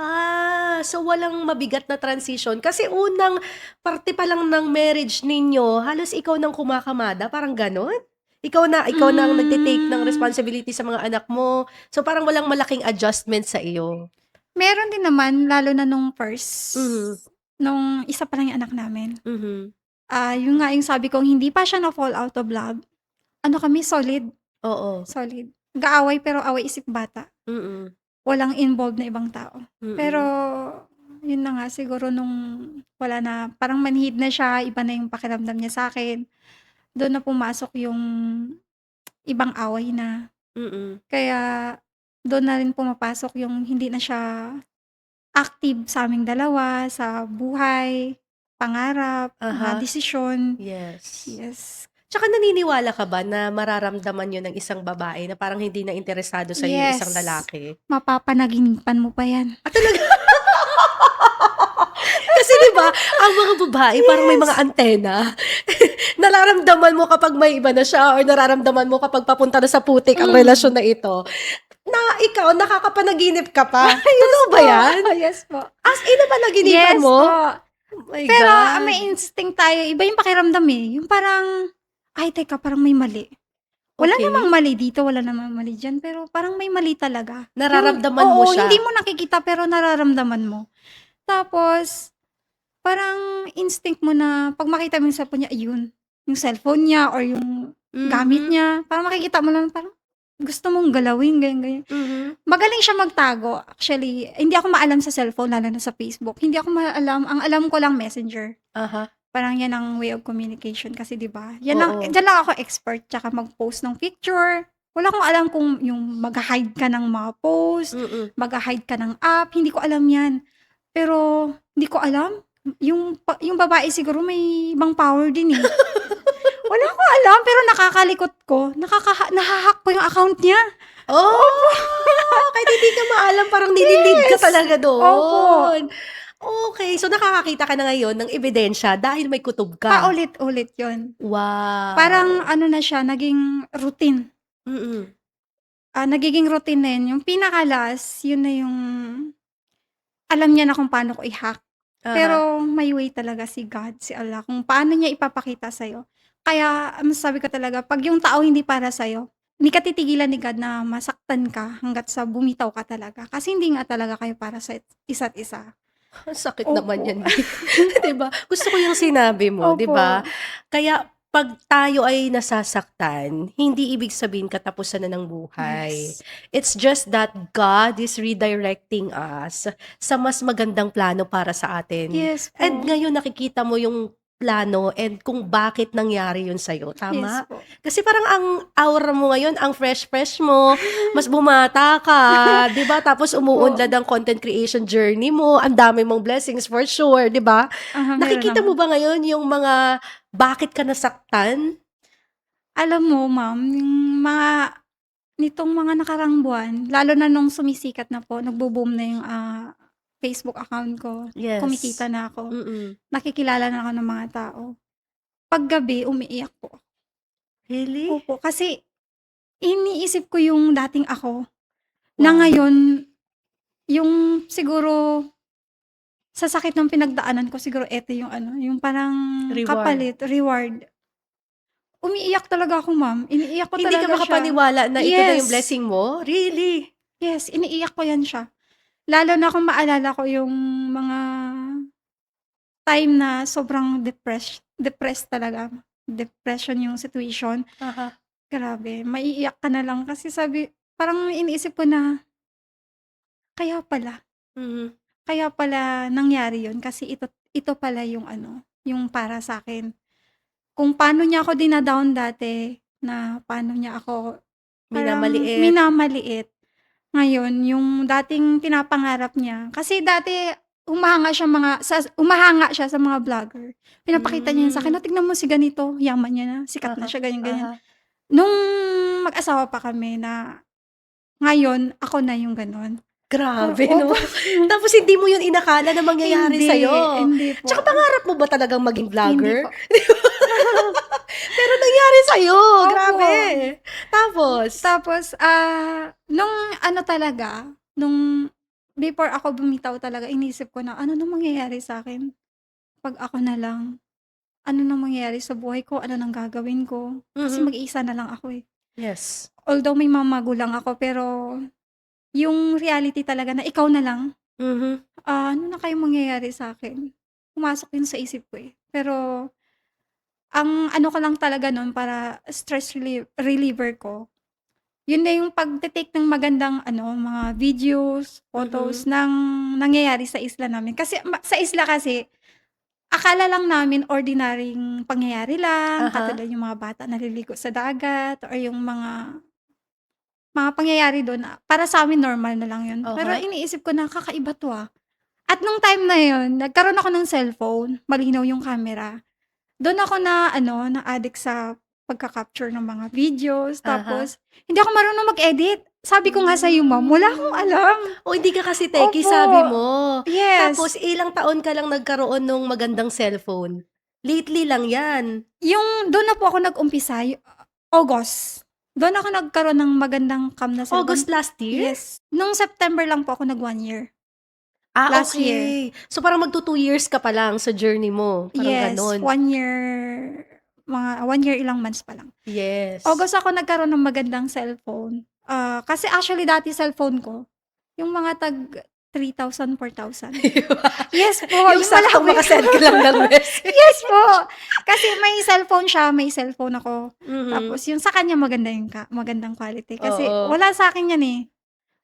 So walang mabigat na transition kasi unang parte pa lang ng marriage ninyo halos ikaw ng kumakamada, parang gano'n? Ikaw na ang nagte-take ng Hmm, responsibility sa mga anak mo, so parang walang malaking adjustment sa iyo? meron din naman lalo na nung first, Mhm, nung isa pa lang yung anak namin. mhm. Yun nga yung sabi kong hindi pa siya na-fall out of love, ano kami solid, Oo, solid. Nag-aaway pero away isip bata, mm, walang involved na ibang tao. Pero mm. yun na nga siguro nung wala na, parang manhid na siya, iba na yung pakiramdam niya sa'kin, dun na pumasok yung ibang away na. Mm. Kaya dun na rin pumapasok yung hindi na siya active sa'ming dalawa, sa buhay, pangarap, mga Aha, desisyon. yes. Yes. Tsaka naniniwala ka ba na mararamdaman yun ng isang babae na parang hindi na interesado sa'yo yung isang Yes, lalaki? mapapanaginipan mo pa yan. Talaga? Kasi 'di ba, ang mga babae parang may mga Yes. antena. Nararamdaman mo kapag may iba na siya or nararamdaman mo kapag papunta na sa putik ang Mm. relasyon na ito. na ikaw nakakapanaginip ka pa. Totoo ba yan? Yes po. As in na panaginipan Yes mo? po. Oh my Pero God. may instinct tayo, iba yung pakiramdam eh. Yung parang, ay teka, parang may mali. Wala Okay. namang mali dito, wala namang mali dyan, pero parang may mali talaga. Nararamdaman mo Oo, siya. hindi mo nakikita pero nararamdaman mo. Tapos, parang instinct mo na pag makita mo yung cellphone niya, ayun, yung cellphone niya or yung gamit Mhm. niya, parang makikita mo lang, parang gusto mong galawin, ganyan. Mhm. Magaling siya magtago. Actually, hindi ako maalam sa cellphone, lalo na sa Facebook. Hindi ako maalam. Ang alam ko lang Messenger. Aha. Parang yan ang way of communication kasi 'di ba? Yan lang, Oo. diyan lang ako expert tsaka mag-post ng picture. Wala akong alam kung yung mag-hide ka ng mga post, Mm. mag-hide ka ng app, hindi ko alam yan. Pero hindi ko alam, yung babae siguro may ibang power din eh. Wala akong alam pero nakakalikot ko, nahahack ko yung account niya. Oh! Kahit hindi ka maalam, parang nililid ka Yes. talaga Opo. doon. Okay, so nakakakita ka na ngayon ng ebidensya dahil may kutob ka. Paulit-ulit yun. Wow. Parang ano na siya, naging routine. Mm. Nagiging routine na yun. Yung pinaka-last, yun na yung alam niya na kung paano ko i-hack. Aha. Pero may way talaga si God, si Allah, kung paano niya ipapakita sa'yo. Kaya, masasabi ko talaga, pag yung tao hindi para sa'yo, hindi ka titigilan ni God na masaktan ka hanggat sa bumitaw ka talaga. Kasi hindi nga talaga kayo para sa isa't isa. Ang sakit Opo. naman yan. 'Di ba? Gusto ko yung sinabi mo, 'di Opo. ba? Kaya pag tayo ay nasasaktan, hindi ibig sabihin katapusan na ng buhay. Yes. It's just that God is redirecting us sa mas magandang plano para sa atin. Yes po. And ngayon nakikita mo yung plano and kung bakit nangyari yun sa'yo. Yes Tama? po. Kasi parang ang aura mo ngayon, ang fresh-fresh mo, mas bumata ka, 'di ba? Tapos umuunlad ang content creation journey mo, ang dami mong blessings for sure, 'di ba? Meron Nakikita mo naman. ba ngayon yung mga bakit ka nasaktan? Alam mo, ma'am, yung nitong mga nakarang buwan, lalo na nung sumisikat na po, nagbo-boom na yung Facebook account ko. Yes. Kumikita na ako. Mm. Nakikilala na ako ng mga tao. Paggabi, umiiyak po. Really? Opo, kasi iniisip ko yung dating ako na Wow. ngayon, yung siguro sa sakit ng pinagdaanan ko, siguro eto yung yung parang Reward. kapalit, reward. Umiiyak talaga ako, ma'am. Iniiyak ko Hindi ka talaga siya. makapaniwala na ito na yung Yes. blessing mo? Really? Yes, iniiyak ko yan siya. Lalo na kung maalala ko yung mga time na sobrang depressed talaga. Depression yung situation. Aha. Grabe, maiiyak ka na lang kasi parang iniisip ko na, kaya pala, Mhm. kaya pala nangyari yun kasi ito pala yung yung para sa akin. Kung paano niya ako dina-down dati, na paano niya ako parang Minamaliit. minamaliit. Ngayon, yung dating pinapangarap niya, kasi dati humahanga siya sa mga vlogger. Pinapakita niya yun sa'kin, "Oh, tignan mo si ganito, yaman niya na, sikat na Aha. siya, ganyan-ganyan." Aha. Nung mag-asawa pa kami na ngayon, ako na yung gano'n. Grabe, Opo. no? Tapos hindi mo yun inakala na mangyayari Hindi, sa'yo. hindi po. Tsaka pangarap mo ba talagang maging Hindi vlogger? po. Pero nangyari sa'yo. Opo. Grabe. Tapos? Tapos, nung talaga, nung before ako bumitaw talaga, inisip ko na, ano nang mangyayari sa'kin 'pag ako na lang? Ano nang mangyayari sa buhay ko? Ano nang gagawin ko? Kasi Mhm. mag-iisa na lang ako, eh. Yes. Although may mga magulang ako, pero yung reality talaga na ikaw na lang, Mhm. ano na kayang mangyayari sa'kin? Pumasok yun sa isip ko, eh. Pero ang ano ko lang talaga nun para stress reliever ko, yun na yung pagte-take ng magandang mga videos, photos ng nangyayari sa isla namin. Kasi sa isla kasi, akala lang namin ordinaryong pangyayari lang, Aha. katulad yung mga bata naliligo sa dagat or yung mga pangyayari dun, para sa'min normal na lang yun. Pero Okey. iniisip ko na kakaiba 'to, At nung time na yun, nagkaroon ako ng cellphone, malinaw yung camera. Dun ako na-addict sa pagka-capture ng mga videos, Aha. tapos hindi ako marunong mag-edit. Sabi ko nga sa'yo, ma'am, wala akong alam. O hindi ka kasi techie, Opo. sabi mo. Yes. Tapos ilang taon ka lang nagkaroon nung magandang cellphone? Lately lang yan. Yung dun na po ako nag-umpisa, August. Doon ako nagkaroon ng magandang cam na August cellphone. last year? Yes. Nung September lang po ako nag 1 year. Ah, Last year. okay. So, parang magtu 2 years ka pa lang sa journey mo, parang Yes, gano'n. 1 year, mga 1 year ilang months pa lang. Yes. August ako nagkaroon ng magandang cellphone. Kasi actually dati cellphone ko, yung mga tag 3,000, 4,000. Yes po, Yung yung saktong malaki. maka-send ka lang ng message. Yes po. Kasi may cellphone siya, may cellphone ako. Mhm. Tapos yung sa kanya magandang quality. Kasi Oo. wala sa akin yan eh.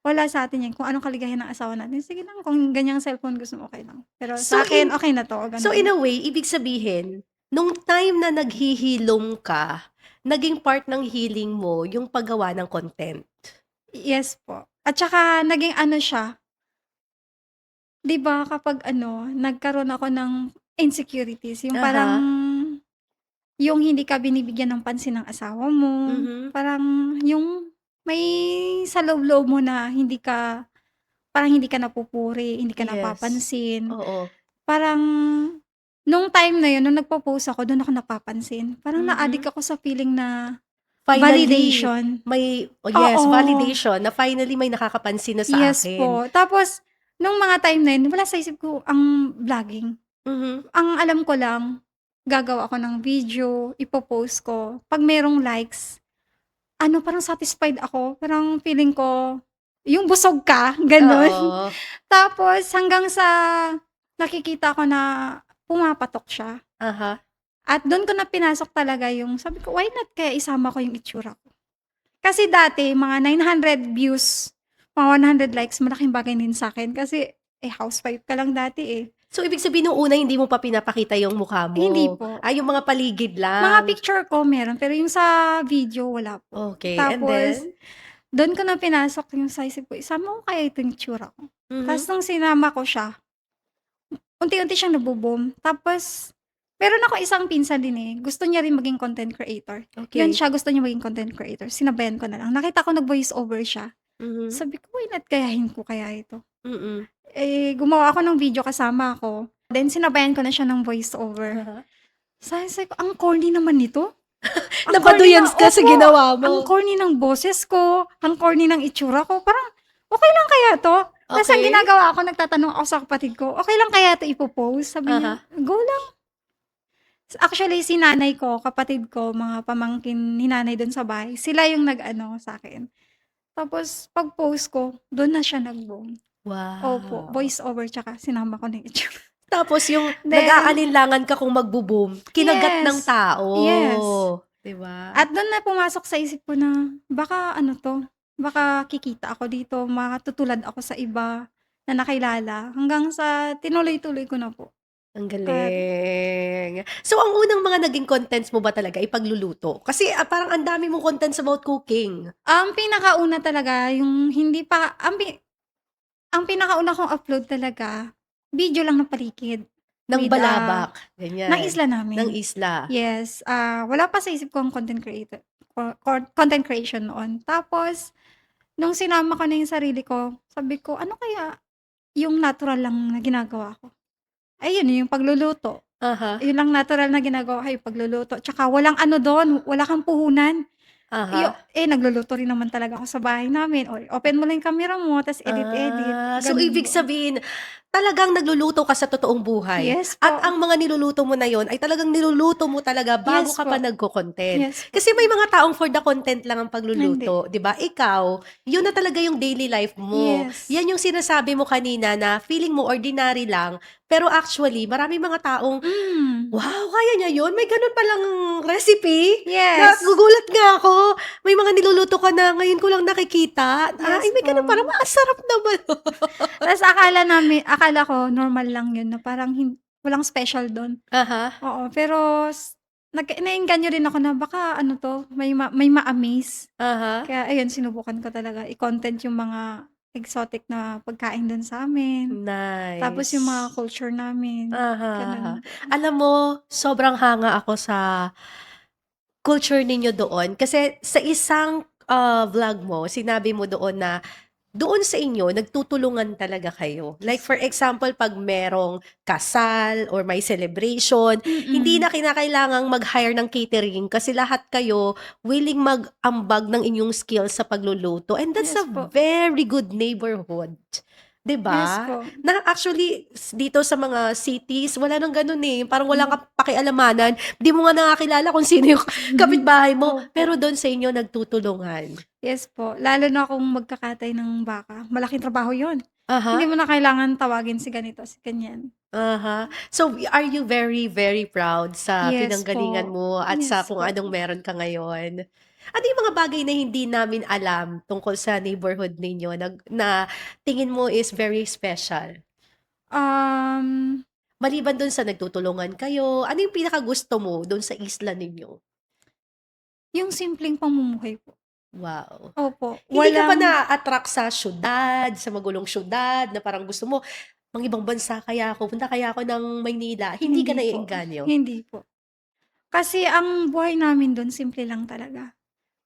Wala sa atin yan. Kung anong kaligayahan ng asawa natin, sige lang. Kung ganyang cellphone gusto mo, okay lang. Pero So, sa akin, in okay na to. So, in Ganun. a way, ibig sabihin, nung time na naghihilom ka, naging part ng healing mo yung paggawa ng content. Yes po. At saka, naging ano siya, 'di ba kapag ano, nagkaroon ako ng insecurities, yung parang, Aha. yung hindi ka binibigyan ng pansin ng asawa mo, Mhm. parang yung may sa loob-loob mo na parang hindi ka napupuri, hindi ka Yes. napapansin. Oo. Parang nung time na yun, nung nagpo-post ako, dun ako napapansin. Parang Mhm. na-addict ako sa feeling na Finally, validation. yes, Oo. validation na finally may nakakapansin na sa Yes akin. po. Tapos nung mga time na yun, wala sa isip ko ang vlogging. Mhm. Ang alam ko lang, gagawa ako ng video, ipo-post ko. 'Pag merong likes, ano, parang satisfied ako. Parang feeling ko, yung busog ka, gano'n. Oo. Tapos hanggang sa nakikita ko na pumapatok siya. Aha. At do'n ko na pinasok talaga yung sabi ko, "Why not kaya isama ko yung itsura ko?" Kasi dati mga 900 views, mga 100 likes, malaking bagay din sa'kin kasi, housewife ka lang dati, eh. So, ibig sabihin nung una hindi mo pa pinapakita yung mukha Hindi mo? po. Yung mga paligid Mga lang? picture ko meron, pero yung sa video wala po. Okay, and Tapos then? dun ko na pinasok yung sa isip ko, isama ko kaya itong itsura ko. Ta's Mhm. nung sinama ko siya, unti-unti siyang nagbo-boom. Tapos meron ako isang pinsan din, eh, gusto niya rin maging content creator. Yun Okay. siya, gusto niya maging content creator, sinabayan ko na lang. Nakita ko nag-voice over siya, Mhm. sabi ko, "Why not gayahin ko kaya ito?" Mm. Gumawa ako ng video kasama ako, then sinabayan ko na siya ng voice over. Aha. Sabi ko, "Ang corny naman nito." Ang corny Nabaduyan na ka sa opo, ginawa ang mo? corny ng boses ko, ang corny ng itsura ko, parang, "Okey lang kaya 'to?" Ta's ang Okay. ginagawa ko, nagtatanong ako sa kapatid ko, "Okey lang kaya 'to ipo-post?" Sabi niya, Aha. "Go lang." Actually si nanay ko, kapatid ko, mga pamangkin ni nanay dun sa bahay, sila yung nag-ano sa'kin. Tapos pag-post ko, dun na siya nag-boom. Opo, Wow! voice over tsaka sinama ko na yung itsura. Tapos yung Then nag-aalinlangan ka kung magbo-boom, kinagat ng yes, tao, yes. 'di ba? At dun na pumasok sa isip ko na, baka ano 'to, baka kikita ako dito, matutulad ako sa iba na nakilala, hanggang sa tinuloy-tuloy ko na po. Ang At, galing. So, ang unang mga naging contents mo ba talaga ay pagluluto? Kasi, parang ang dami mong contents about cooking. ang pinakauna talaga yung hindi pa ang pinakauna kong upload talaga, video lang ng paligid Ng with, Balabak, ng ganyan, isla ng namin. isla. Yes, wala pa sa isip ko ang content creation noon. Tapos nung sinama ko na yung sarili ko, sabi ko, "Ano kaya yung natural lang na ginagawa ko?" Ayun, yung pagluluto. Aha, Yun lang natural na ginagawa ko, yung pagluluto. Tsaka walang ano dun, wala kang puhunan. aha. Nagluluto rin naman talaga ako sa bahay namin, o open mo lang yung camera mo ta's edit-edit, So ganun ibig po. sabihin, talagang nagluluto ka sa totoong buhay Yes at po. ang mga niluluto mo na yon ay talagang niluluto mo talaga bago Yes ka pa po. nagko-content. Yes po. Kasi may mga taong for the content lang ang Hindi. pagluluto, 'di ba? Ikaw, yun na talaga yung daily life mo. Yes. Yan yung sinasabi mo kanina na feeling mo ordinary lang, pero actually maraming mga taong, Hmm. "Wow, kaya niya yun? May ganun palang recipe?" Yes. Nagugulat nga ako. May mga niluluto ka na ngayon ko lang nakikita. Ay, Yes may po. ganun pala, ang sarap naman. Ta's akala ko normal lang yun na parang walang special dun. Aha, Oo, pero naengganyo rin ako na baka ano 'to, may ma-amaze. aha, Kaya ayun, sinubukan ko talaga i-content yung mga exotic na pagkain dun sa'min, tapos yung mga nice. culture namin, Aha. gano'n po. Alam mo, sobrang hanga ako sa culture ninyo doon kasi sa isang, vlog mo sinabi mo doon na doon sa inyo, nagtutulungan talaga kayo. Like for example, pag merong kasal or may celebration, hindi Mm. na kinakailangang mag-hire ng catering kasi lahat kayo willing mag-ambag ng inyong skills sa pagluluto. And that's Yes a po. very good neighborhood. 'Di Yes ba? po. Na actually dito sa mga cities wala nang gano'n, eh, parang wala Hmm. kang pakialamanan, 'di mo nga nakakilala kung sino yung kapitbahay mo, pero Opo. do'n sa inyo nagtutulungan. Yes po, lalo na kung magkakatay ng baka, malaking trabaho 'yun. Hindi Aha. mo na kailangan tawagin si ganito, si ganyan. Aha. So, are you very, very proud sa Yes pinanggalingan po. mo at sa Yes kung po. anong meron ka ngayon? Ano yung mga bagay na hindi namin alam tungkol sa neighborhood ninyo na tingin mo is very special? Um, Maliban dun sa nagtutulungan kayo, ano yung pinakagusto mo dun sa isla ninyo? yung simpleng pamumuhay po. Wow. Opo, Hindi ka ba walang na-attract sa siyudad, sa magulong siyudad na parang gusto mo, ibang bansa kaya ako, punta kaya ako ng Maynila, hindi ka hindi po, naiengganyo? hindi po. Kasi ang buhay namin dun simple lang talaga.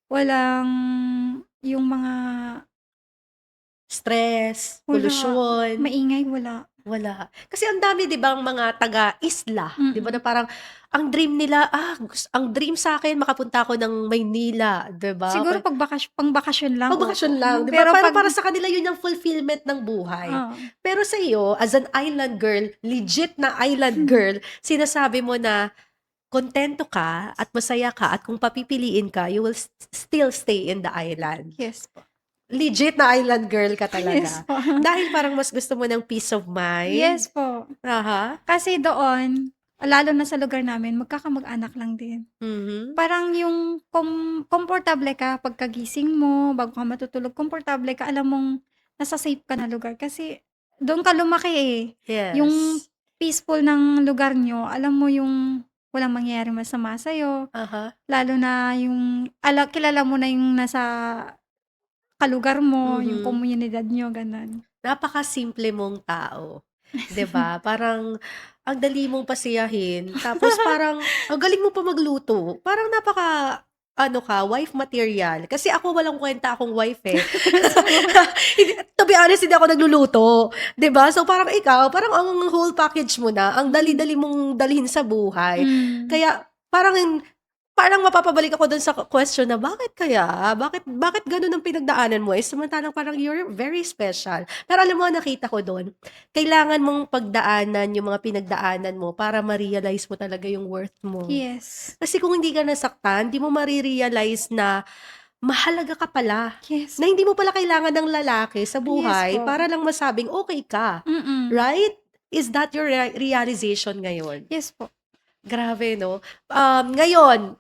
Walang yung mga Stress, wala, polusyon, maingay wala. wala. Kasi ang dami 'di bang mga taga-isla, 'di ba, na Mm. parang ang dream nila, ang dream sa'kin makapunta ako ng Maynila, 'di ba? Siguro pangbakasyon lang, Pagbakasyon opo. lang, 'di ba? Pero Parang 'pag para sa kanila yun yung fulfillment ng buhay. oo. Pero sa iyo, as an island girl, legit na island girl, sinasabi mo na kontento ka at masaya ka at kung papipiliin ka, you will still stay in the island. Yes po. Legit na island girl ka Yes talaga. po. Dahil parang mas gusto mo ng peace of mind? Yes po. Aha. Kasi doon, lalo na sa lugar namin, magkakamag-anak lang din. Mhm. Parang yung komportable ka pagkagising mo, bago ka matutulog, komportable ka, alam mong nasa safe ka na lugar kasi doon ka lumaki, eh. Yung Yes. peaceful ng lugar niyo, alam mo yung walang mangyayaring masama sa'yo, Aha. lalo na yung kilala mo na yung nasa kalugar mo, yung Mhm. komunidad niyo, gano'n. Napakasimple mong tao, 'di ba? Parang ang dali mong pasiyahin, tapos parang ang galing mo pa magluto. Parang napaka-ano ka, wife material. Kasi ako walang kuwenta akong wife, eh. Hindi, to be honest, hindi ako nagluluto, 'di ba? So, parang ikaw, parang ang whole package mo na, ang dali-dali mong dalhin sa buhay. Hmm, Kaya parang parang mapapabalik ako dun sa question na bakit kaya? Bakit ganun ang pinagdaanan mo, eh, samantalang parang you're very special. Pero alam mo nakita ko dun, kailangan mong pagdaanan yung mga pinagdaanan mo para ma-realize mo talaga yung worth mo. yes. Kasi kung hindi ka nasaktan, di mo mare-realize na mahalaga ka pala, Yes. na hindi mo pala kailangan ng lalaki sa Yes buhay po. para lang masabing okey ka, Mm. right? Is that your realization ngayon? Yes po. Grabe 'no? Ngayon,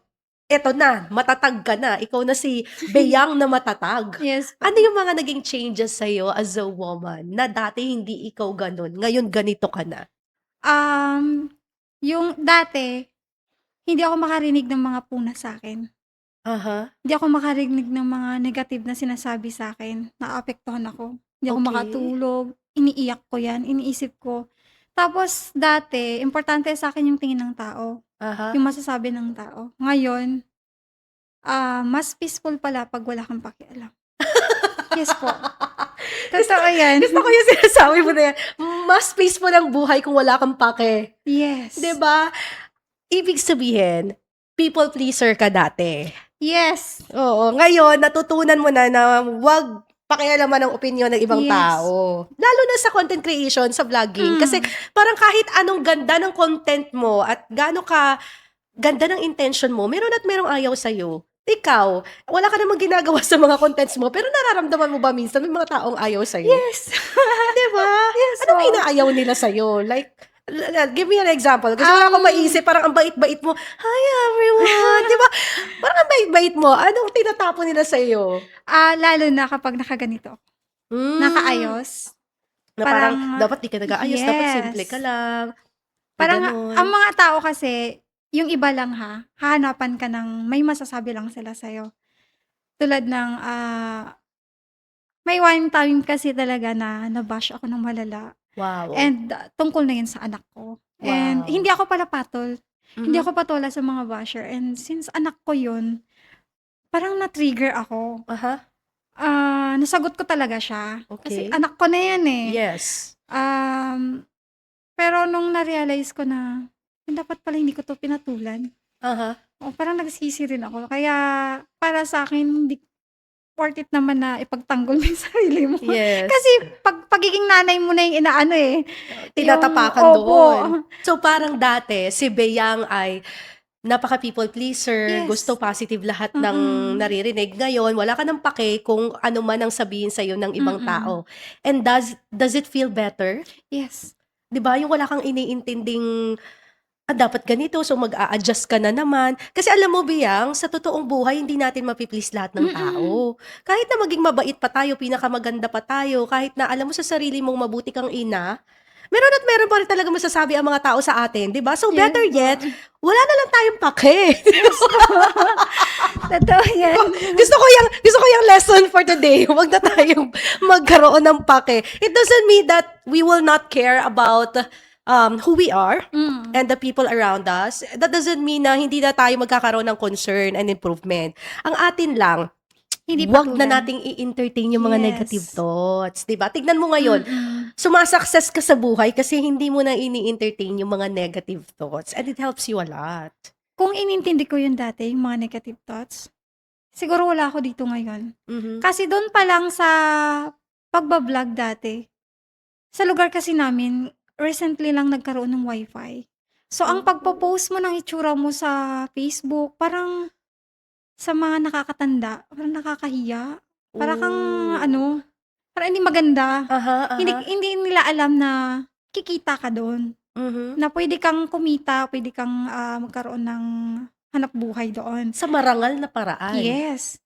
eto na, matatag ka na, ikaw na si Beyang na matatag. Yes po. Ano yung mga naging changes sa'yo as a woman na dati hindi ikaw gano'n, ngayon ganito ka na? Um, yung dati, hindi ako makarinig ng mga puna sa'kin. Aha, Hindi ako makarinig ng mga negative na sinasabi sa'kin, naaapektuhan ako. Hindi ako okey. makatulog, iniiyak ko 'yan, iniisip ko. Tapos dati, importante sa'kin yung tingin ng tao, Aha. yung masasabi ng tao. Ngayon, mas peaceful pala 'pag wala kang pakialam. Yes po, Gusto totoo 'yan. gusto ko yung sinasabi mo na yan, mas peaceful ang buhay kung wala kang pake, 'di Yes. ba? Ibig sabihin, people pleaser ka dati. Yes. Oo, ngayon natutunan mo na na 'wag pakialaman ang opinyon ng ibang Yes. tao. Lalo na sa content creation, sa vlogging. Kasi Hmm. parang kahit anong ganda ng content mo at gaano ka ganda ng intention mo, meron at merong ayaw sa'yo. Ikaw, wala ka namang ginagawa sa mga contents mo, pero nararamdaman mo ba minsan may mga taong ayaw sa'yo? Yes. 'Di ba? Yes Anong po. inaayaw nila sa'yo? Like, give me an example. Kasi wala akong maisip, parang ang bait-bait mo, "Hi everyone!" 'Di ba? Parang ang bait-bait mo. Anong tinatapon nila sa'yo? Lalo na kapag nakaganito ako, Hmm, nakaayos, na parang parang dapat di ka nag-aayos, dapat simple ka yes. lang, may Parang ang gano'n. mga tao kasi, yung iba lang hahanapan ka ng may masasabi lang sila sa'yo. Tulad ng, may one time kasi talaga na na-bash ako ng malala Wow, and tungkol na yun sa anak ko. And wow. hindi ako pala patol, hindi Mhm, ako patola sa mga basher and since anak ko yun, parang na-trigger ako. aha, nasagot ko talaga siya. Kasi Okay. anak ko na yan eh. Yes. Pero nung na-realize ko na, dapat pala hindi ko 'to pinatulan. Aha. Parang nagsisi rin ako. Kaya para sa'kin hindi worth it naman na ipagtanggol mo yung sarili mo. Yes. Kasi pagiging nanay mo na yung inaano eh. Tinatapakan Opo. doon. So, parang dati, si Beyang ay napaka-people pleaser, Yes. gusto positive lahat ng Mm. naririnig. Ngayon, wala ka ng pake kung ano man ang sabihin sa'yo ng ibang Mm. tao. And does it feel better? Yes. 'Di ba? Yung wala kang iniintinding, dapat ganito, so mag-a-adjust ka na naman. Kasi alam mo, Beyang, sa totoong buhay, hindi natin mapi-please lahat ng Mm. tao. Kahit na maging mabait pa tayo, pinakamaganda pa tayo, kahit na alam mo sa sarili mong mabuti kang ina, meron at meron pa rin talaga masasabi ang mga tao sa atin, 'di ba? So Yes better po. yet, wala na lang tayong pake. Totoo yan. Gusto ko yung lesson for today. Huwag na tayong magkaroon ng pake. It doesn't mean that we will not care about who we are and the people around us. That doesn't mean na hindi na tayo magkakaroon ng concern and improvement. Ang atin lang, Hindi wag na patulan. nating i-entertain yung mga Yes. negative thoughts, 'di ba? Tignan mo ngayon, Mm. sumasukses ka sa buhay kasi hindi mo na ini-entertain yung mga negative thoughts, and it helps you a lot. Kung inintindi ko yun dati, yung mga negative thoughts, siguro wala ako dito ngayon. Mhm. Kasi doon pa lang sa pagba-vlog dati, sa lugar kasi namin, recently lang nagkaroon ng wifi. So, ang pagpo-post mo ng itsura mo sa Facebook, parang sa mga nakakatanda, parang nakakahiya. Para kang Oh. parang hindi maganda. Aha, Hindi aha. hindi nila alam na kikita ka doon. Mhm. Na pwede kang kumita, pwede kang magkaroon ng hanapbuhay doon. Sa marangal na paraan. Yes.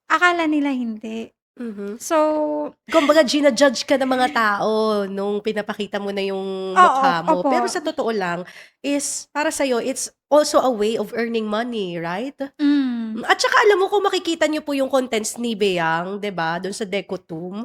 Akala nila hindi. Mhm. So, Kumbaga gina-judge ka ng mga tao nung pinapakita mo na yung oo, mukha mo. opo. Pero sa totoo lang is para sa'yo, it's also a way of earning money, right? At saka alam mo kung makikita niyo po yung contents ni Beyang, 'di ba, doon sa Decotum.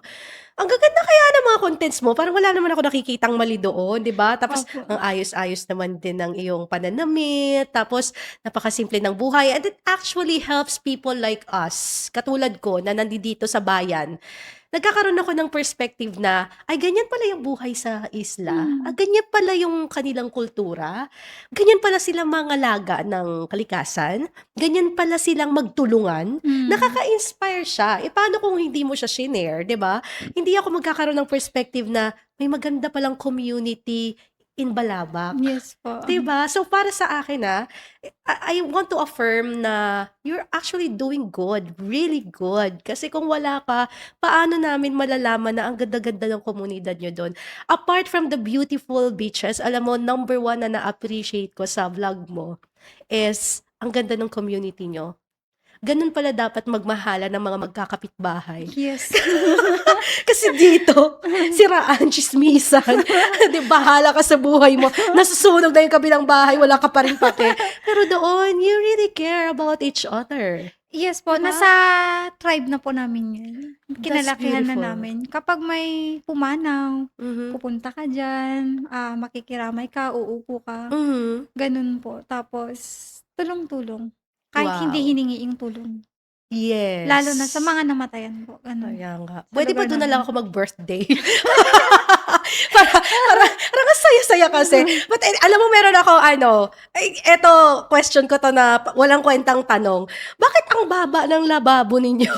Ang gaganda kaya ng mga contents mo, parang wala naman ako nakikitang mali doon, 'di ba? Tapos Opo. ang ayos-ayos naman din ng iyong pananamit, tapos napakasimple ng buhay, and it actually helps people like us, katulad ko na nandito sa bayan. Nagkakaroon ako ng perspective na, ay ganyan pala yung buhay sa isla, ganyan pala yung kanilang kultura, ganyan pala silang mangalaga ng kalikasan, ganyan pala silang magtulungan. Nakaka-inspire siya. Paano kung hindi mo siya shinare, 'di ba? Hindi ako magkakaroon ng perspective na may maganda palang community in Balabac. Yes po. 'Di ba? So para sa akin I want to affirm na you're actually doing good, really good. Kasi kung wala ka, paano namin malalaman na ang ganda-ganda ng komunidad nyo doon? Apart from the beautiful beaches, alam mo, number one na na-appreciate ko sa vlog mo is ang ganda ng community nyo. Ganun pala dapat magmahala ng mga magkakapitbahay. Yes. Kasi dito, siraan, chismisan, di bahala ka sa buhay mo, nasusunog na yung kabilang bahay, wala ka pa rin pake. Pero doon, you really care about each other. Yes po, Diba? nasa tribe na po namin yun. Kinalakihan na beautiful. namin. Kapag may pumanaw, Mhm. pupunta ka dyan, makikiramay ka, uupo ka, Mhm. ganun po. Tapos, tulong-tulong. Kahit hindi Wow. hiningi yung tulong. Yes. Lalo na sa mga namatayan po. Ganun. Kaya nga. Sa Pwede ba lugar doon na namin. lang ako mag-birthday? Parang ang saya-saya kasi. But alam mo, meron ako, eto, question ko to na walang kwentang tanong. Bakit ang baba ng lababo ninyo?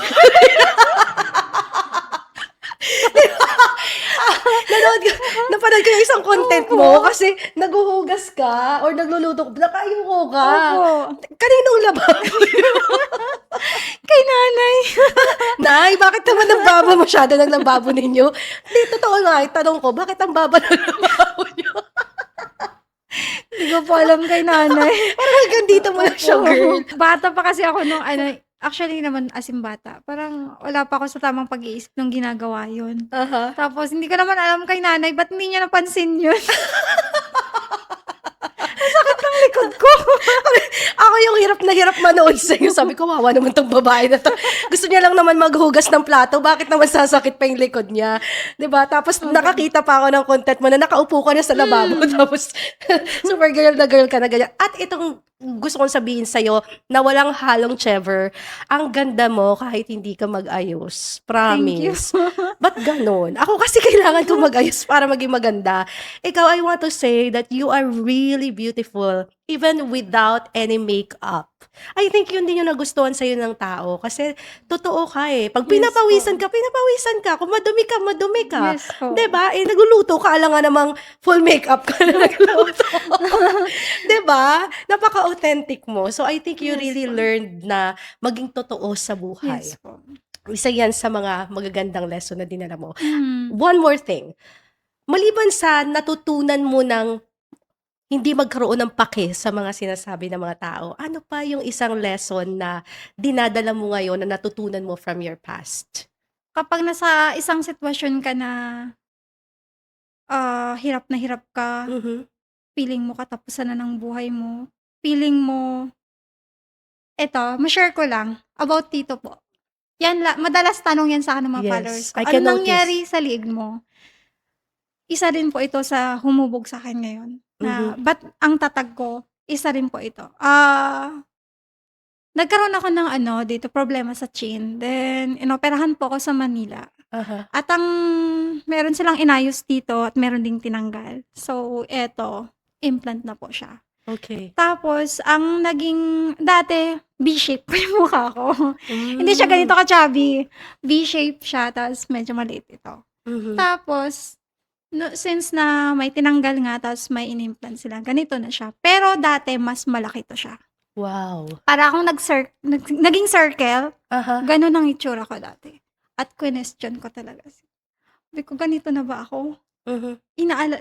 Napanood ko yung isang content mo kasi naghuhugas ka or nagluluto ka, nakayuko ka. Opo. Kaninong lababo? Kay nanay. Nay, bakit naman ang baba masyado ng lababo ninyo? Hindi, totoo nga, tanong ko, bakit ang baba ng lababo nyo? Hindi ko po alam kay nanay. Parang hanggang dito mo na siya, girl. Bata pa kasi ako nung actually naman as in bata. Parang wala pa ako sa tamang pag-iisip nung ginagawa yun. Aha. Tapos hindi ko naman alam kay nanay, ba't hindi niya napansin yun? Ang sakit ng likod ko. Ako yung hirap manood sa'yo. Sabi ko, wawa naman tong babae na to. Gusto niya lang naman maghugas ng plato. Bakit naman sasakit pa yung likod niya? 'Di ba? Tapos nakakita pa ako ng content mo na nakaupo ka na sa lababo. Tapos super girl na girl ka na ganyan. At itong gusto kong sabihin sa'yo na walang halong chever. Ang ganda mo kahit hindi ka mag-ayos. Thank you. Promise. Ba't ganon? Ako kasi kailangan ko mag-ayos para maging maganda. Ikaw, I want to say that you are really beautiful even without any makeup. I think yun din yung nagustuhan sa'yo ng tao. Kasi totoo ka eh. Pag Yes pinapawisan po. ka, pinapawisan ka. Kung madumi ka, madumi ka. Yes po. 'Di ba? Eh, nagluluto ka, alam nga namang full makeup ka na nagluluto. 'Di ba? Napaka-authentic mo. So, I think you Yes really po. learned na maging totoo sa buhay. Yes po. Isa yan sa mga magagandang lesson na dinala mo. Mm. One more thing. Maliban sa natutunan mo ng hindi magkaroon ng pake sa mga sinasabi ng mga tao, ano pa yung isang lesson na dinadala mo ngayon na natutunan mo from your past? Kapag nasa isang sitwasyon ka na, hirap na hirap ka, Mhm. feeling mo katapusan na ng buhay mo, feeling mo eto, ma-share ko lang about dito po. Madalas tanong yan sa'kin ng mga followers Yes, ko, I "Ano can nangyari notice. sa liig mo?" Isa din po ito sa humubog sa'kin ngayon Mhm. na ba't ang tatag ko, isa rin po ito. Nagkaroon ako ng dito problema sa chin, then inoperahan po ako sa Manila Aha. at ang meron silang inayos dito at meron ding tinanggal. So eto, implant na po siya. Okay. Tapos ang naging dati V-shape po yung mukha ko. Hindi siya Hmm. ganito ka-chubby, V-shape siya ta's medyo maliit ito. Mhm. Tapos since na may tinanggal nga ta's may inimplant sila, ganito na siya. Pero dati mas malaki 'to siya. Wow. Para akong naging circle, Aha. gano'n ang itsura ko dati. At question ko talaga. Sabi ko, ganito na ba ako? Mhm.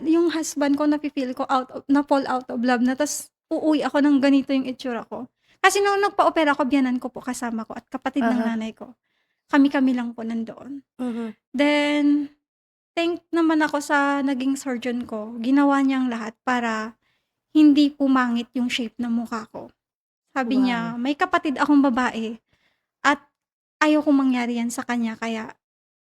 Yung husband ko nafi-feel ko na-fall out of love na ta's uuwi ako ng ganito yung itsura ko. Kasi nung nagpa-opera ako, biyenan ko po kasama ko at kapatid ng Aha. nanay ko. Kami-kami lang po nandoon. Mhm. Then, thank naman ako sa naging surgeon ko. Ginawa niyang lahat para hindi pumangit yung shape ng mukha ko. Sabi Wow. niya, may kapatid akong babae at ayokong mangyari yan sa kanya kaya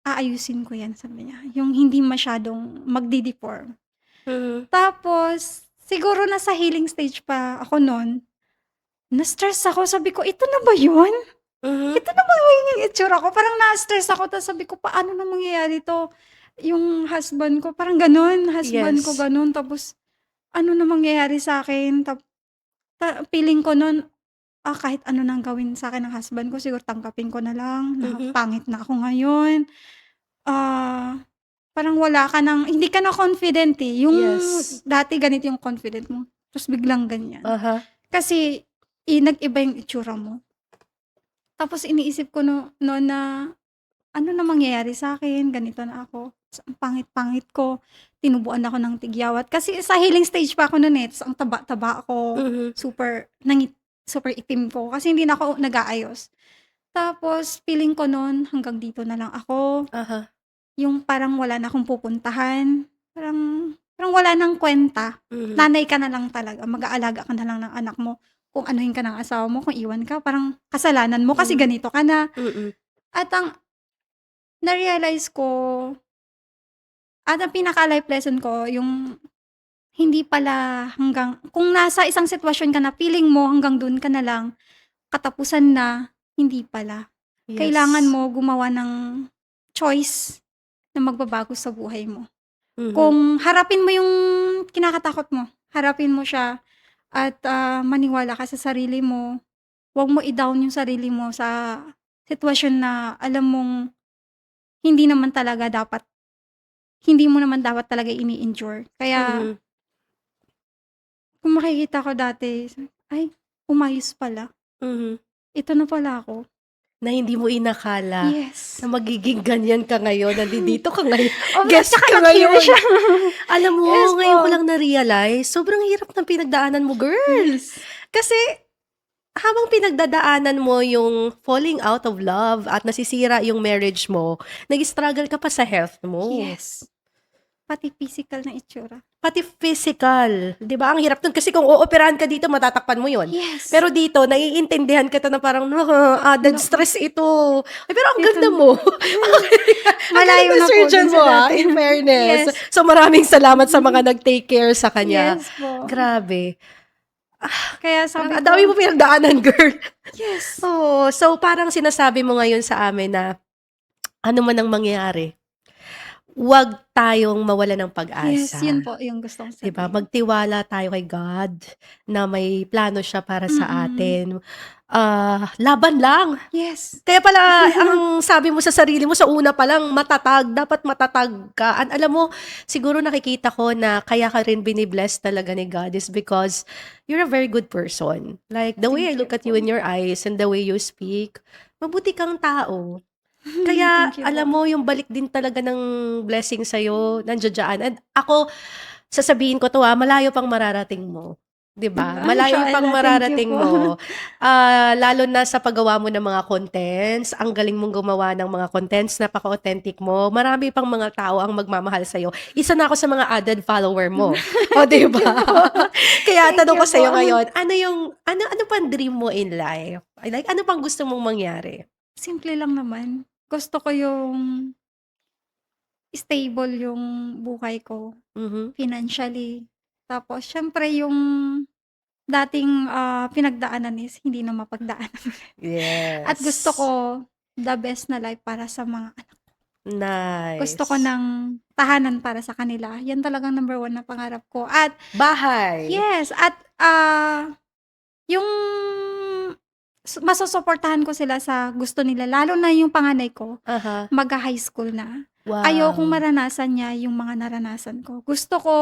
aayusin ko yan, sabi niya. Yung hindi masyadong magde-deform. Mhm. Tapos, siguro nasa healing stage pa ako nun, na-stress ako. Sabi ko, ito na ba yun? Mhm. Ito na ba yung itsura ko? Parang na-stress ako. Tapos sabi ko, paano na mangyayari to? Yung husband ko, parang ganun. Husband ko Yes. ganun. Tapos, ano na mangyayari sa akin? Feeling ko nun, kahit ano nang gawin sa akin ng husband ko, siguro tanggapin ko na lang na Mhm. pangit na ako ngayon. Ah, Parang wala ka ng hindi ka na confident, eh. Yung Yes. dati ganito yung confident mo, tapos biglang ganyan. Aha. Kasi, nag-iba yung itsura mo. Tapos iniisip ko noon na, ano na mangyayari sa'kin, ganito na ako, ta's ang pangit-pangit ko, tinubuan ako ng tigyawat. Kasi sa healing stage pa ako no'n, eh, ta's ang taba-taba ko, Mhm. super itim ko, kasi hindi na ako nag-aayos. Tapos feeling ko no'n hanggang dito na lang ako, Aha. yung parang wala na akong pupuntahan, parang parang wala ng kuwenta. Mhm. Nanay ka na lang talaga, mag-aalaga ka na lang ng anak mo. Kung anuhin ka ng asawa mo, kung iwan ka, parang kasalanan mo kasi Mhm. ganito ka na. Mm. At ang na-realize ko at ang pinaka-life lesson ko yung hindi pala hanggang kung nasa isang sitwasyon ka na feeling mo hanggang dun ka na lang, katapusan na, hindi pala. Kailangan Yes. mo gumawa ng choice na magbabago sa buhay mo. Mhm. Kung harapin mo yung kinakatakot mo, harapin mo siya at, maniwala ka sa sarili mo. Huwag mo i-down yung sarili mo sa sitwasyon na alam mong hindi naman talaga dapat hindi mo naman dapat talaga ini-endure. Kaya Mhm. kung makikita ko dati, ay, umayos pala. Mhm. Ito na pala ako. Na hindi mo inakala na Yes. magiging ganyan ka ngayon, nandito ka ngayon, At guest saka ka nag-heal ngayon. siya. Alam mo, Yes ngayon ko po. lang na-realize, sobrang hirap ng pinagdaanan mo, girl. Yes. Kasi habang pinagdadaanan mo yung falling out of love at nasisira yung marriage mo, nag-struggle ka pa sa health mo. Yes. Pati physical na itsura. pati physical. 'Di ba? Ang hirap nun kasi kung ooperahan ka dito, matatakpan mo yon. Yes. Pero dito, naiintindihan kita na parang, added No. stress ito. Ay, pero ang Ito ganda na. mo. Ang Malayo galing ng na po surgeon dun mo, sa dati. in fairness. Yes. So, maraming salamat sa mga nag-take care sa kanya. Yes po. Grabe. Kaya sabi Ang dami mo ko, pinagdaanan, girl. yes. Oo. So, parang sinasabi mo ngayon sa amin na ano man ang mangyari, huwag tayong mawala ng Yes, pag-asa. yun po yung gustong Diba? sabihin. Magtiwala tayo kay God na may plano siya para sa Mm. atin. Laban lang. Yes. Kaya pala, ang sabi mo sa sarili mo sa una pa lang, matatag. Dapat matatag ka. Alam mo, siguro nakikita ko na kaya ka rin binibless talaga ni God is because you're a very good person. Like, the way I Thank look you at you po. in your eyes and the way you speak, mabuti kang tao. Kaya, Thank you alam po. mo, yung balik din talaga ng blessing sa'yo, nandiyan. And ako, sasabihin ko to malayo pang mararating mo. 'Di ba? Malayo Inshallah, pang thank you mararating po. mo. Lalo na sa paggawa mo ng mga contents, ang galing mong gumawa ng mga contents, napaka-authentic mo. Marami pang mga tao ang magmamahal sa'yo. Isa na ako sa mga added follower mo. O, 'di ba? Kaya Thank tanong you ko sa'yo po. ngayon, ano pang dream mo in life? Like, ano pang gusto mong mangyari? Simple lang naman. Gusto ko yung stable yung buhay ko Mhm. financially. Tapos siyempre yung dating, pinagdaanan is hindi na mapagdaanan. At gusto ko Yes. the best na life para sa mga anak. Gusto ko Nice. ng tahanan para sa kanila. Yan talagang number 1 na pangarap ko. At Bahay. yes, at, yung masusuportahan ko sila sa gusto nila lalo na yung panganay ko, Aha. magha-high school na. Wow. Ayokong maranasan niya yung mga naranasan ko. Gusto ko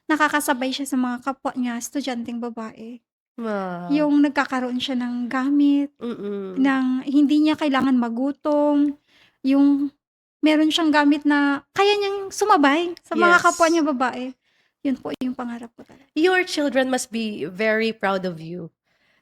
nakakasabay siya sa mga kapwa niya estudyanteng babae. Wow. Yung nagkakaroon siya ng gamit, Mm. ng hindi niya kailangan magutom, yung meron siyang gamit na kaya niyang sumabay sa mga kapwa Yes. niya babae. Yun po yung pangarap ko talaga. Your children must be very proud of you.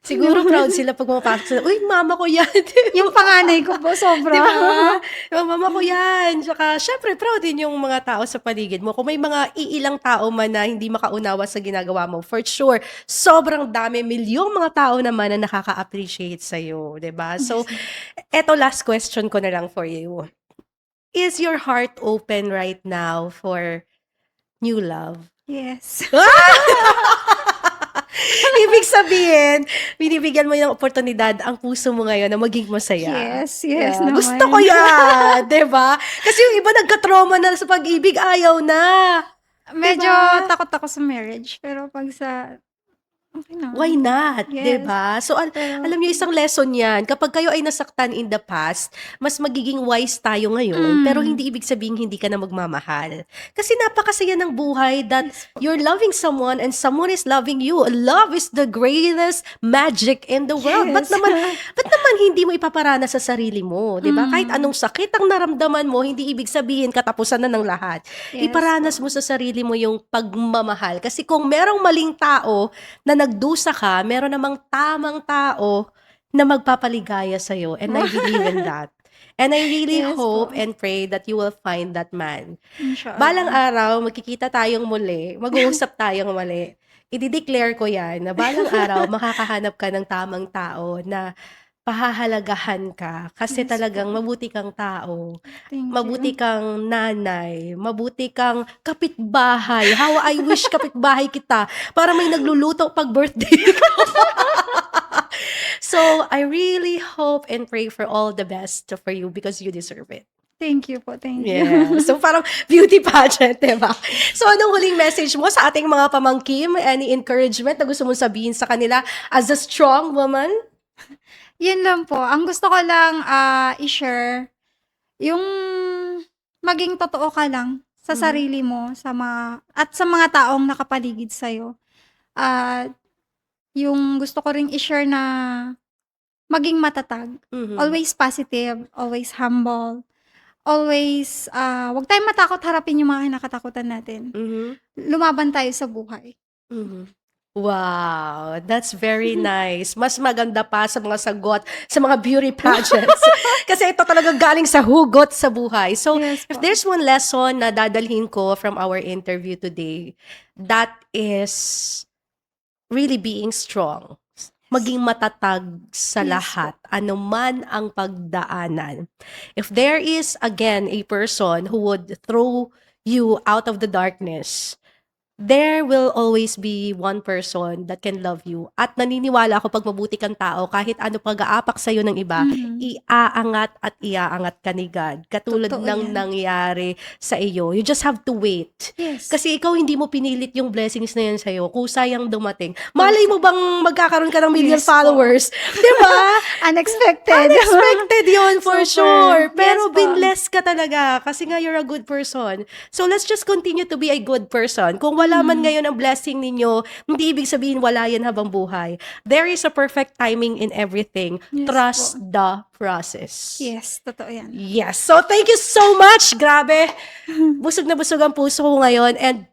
Siguro proud sila pag pumapasok sila, "Uy, mama ko 'yan." Yung panganay ko po sobra. 'Di ba? "Oh, mama ko 'yan." Tsaka siyempre proud din yung mga tao sa paligid mo. Kung may mga iilang tao man na hindi makaunawa sa ginagawa mo, for sure, sobrang dami, milyong mga tao naman na nakaka-appreciate sa'yo, 'di ba? So, Yes, ma'am. eto last question ko na lang for you. Is your heart open right now for new love? Yes. Ibig sabihin, binibigyan mo ng oportunidad ang puso mo ngayon na maging masaya. Yes, yes Yeah, gusto ko naman. yan, 'di ba? Kasi yung iba nagka-trauma na sa pag-ibig, ayaw na. Medyo Diba? takot ako sa marriage, pero 'pag sa okey na. Why not? 'Di Yes, ba? So, pero alam niyo isang lesson 'yan. Kapag kayo ay nasaktan in the past, mas magiging wise tayo ngayon, pero hindi ibig sabihin hindi ka na magmamahal. Kasi napakasaya ng buhay that yes po. you're loving someone and someone is loving you. Love is the greatest magic in the world. Yes. Ba't naman hindi mo ipaparanas sa sarili mo, 'di ba? Kahit anong sakit ang naramdaman mo, hindi ibig sabihin katapusan na ng lahat. Yes Iparanas po. mo sa sarili mo yung pagmamahal. Kasi kung merong maling tao na nagdusa ka, meron namang tamang tao na magpapaligaya sa'yo. And I believe in that. And I really Yes hope po. and pray that you will find that man. Balang Inshallah. araw, magkikita tayong muli, mag-uusap tayong muli. I-declare ko yan na balang araw, makakahanap ka ng tamang tao na pahahalagahan ka kasi Yes talagang po. mabuti kang tao. Thank Mabuti you. kang nanay, mabuti kang kapitbahay. How I wish kapitbahay kita para may nagluluto pag birthday ko. So, I really hope and pray for all the best for you because you deserve it. Thank you po, thank Yeah. you. So, parang beauty pageant, diba? So, anong huling message mo sa ating mga pamangkin? Any encouragement na gusto mong sabihin sa kanila as a strong woman? Yun lang po, ang gusto ko lang, i-share, yung maging totoo ka lang sa Mhm. sarili mo, sa mga taong nakapaligid sa'yo. At yung gusto ko ring i-share na maging matatag, Mhm. always positive, always humble, always, 'wag tayong matakot harapin yung mga kinakatakutan natin. Mhm. Lumaban tayo sa buhay. Mhm. Wow, that's very nice. Mas maganda pa sa mga sagot sa mga beauty pageants. Kasi ito talaga galing sa hugot sa buhay. So, Yes if po. there's one lesson na dadalhin ko from our interview today, that is really being strong. Maging matatag sa Yes po. lahat, anuman ang pagdaanan. If there is, again, a person who would throw you out of the darkness, there will always be one person that can love you. At naniniwala ako pag mabuti kang tao, kahit ano pag-aapak sa'yo ng iba, iaangat at iaangat ka ni God. Katulad Totoo ng yan. nangyari sa iyo. You just have to wait. Yes. Kasi ikaw hindi mo pinilit yung blessings na yan sa'yo. Kusa yung dumating. Malay mo bang magkakaroon ka ng million Yes po. followers? Di ba? Unexpected. Unexpected yun for sure. Super. Pero Yes po. binless ka talaga kasi nga you're a good person. So let's just continue to be a good person. Kung wala man ngayon ang blessing ninyo, hindi ibig sabihin wala yan habang buhay. There is a perfect timing in everything. Yes Trust po. the process. Yes, totoo yan. Yes. So thank you so much. Grabe. Busog na busog ang puso ko ngayon and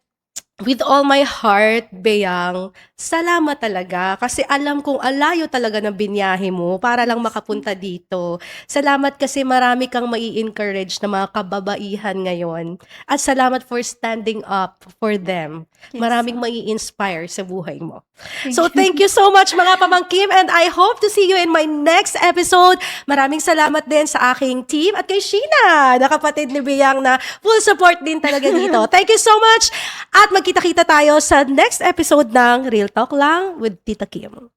with all my heart, Beyang, salamat talaga. Kasi alam kong alayo talaga ng binyahe mo para lang makapunta dito. Salamat kasi marami kang mai-encourage na mga kababaihan ngayon. At salamat for standing up for them. Yes, Maraming mai-inspire sa buhay mo. Thank So thank you so much mga pamangkim and I hope to see you in my next episode. Maraming salamat din sa aking team at kay Sheena, na kapatid ni Beyang na full support din talaga dito. Thank you so much at magkita-kita tayo sa next episode ng Real Talk Lang with Tita Kim.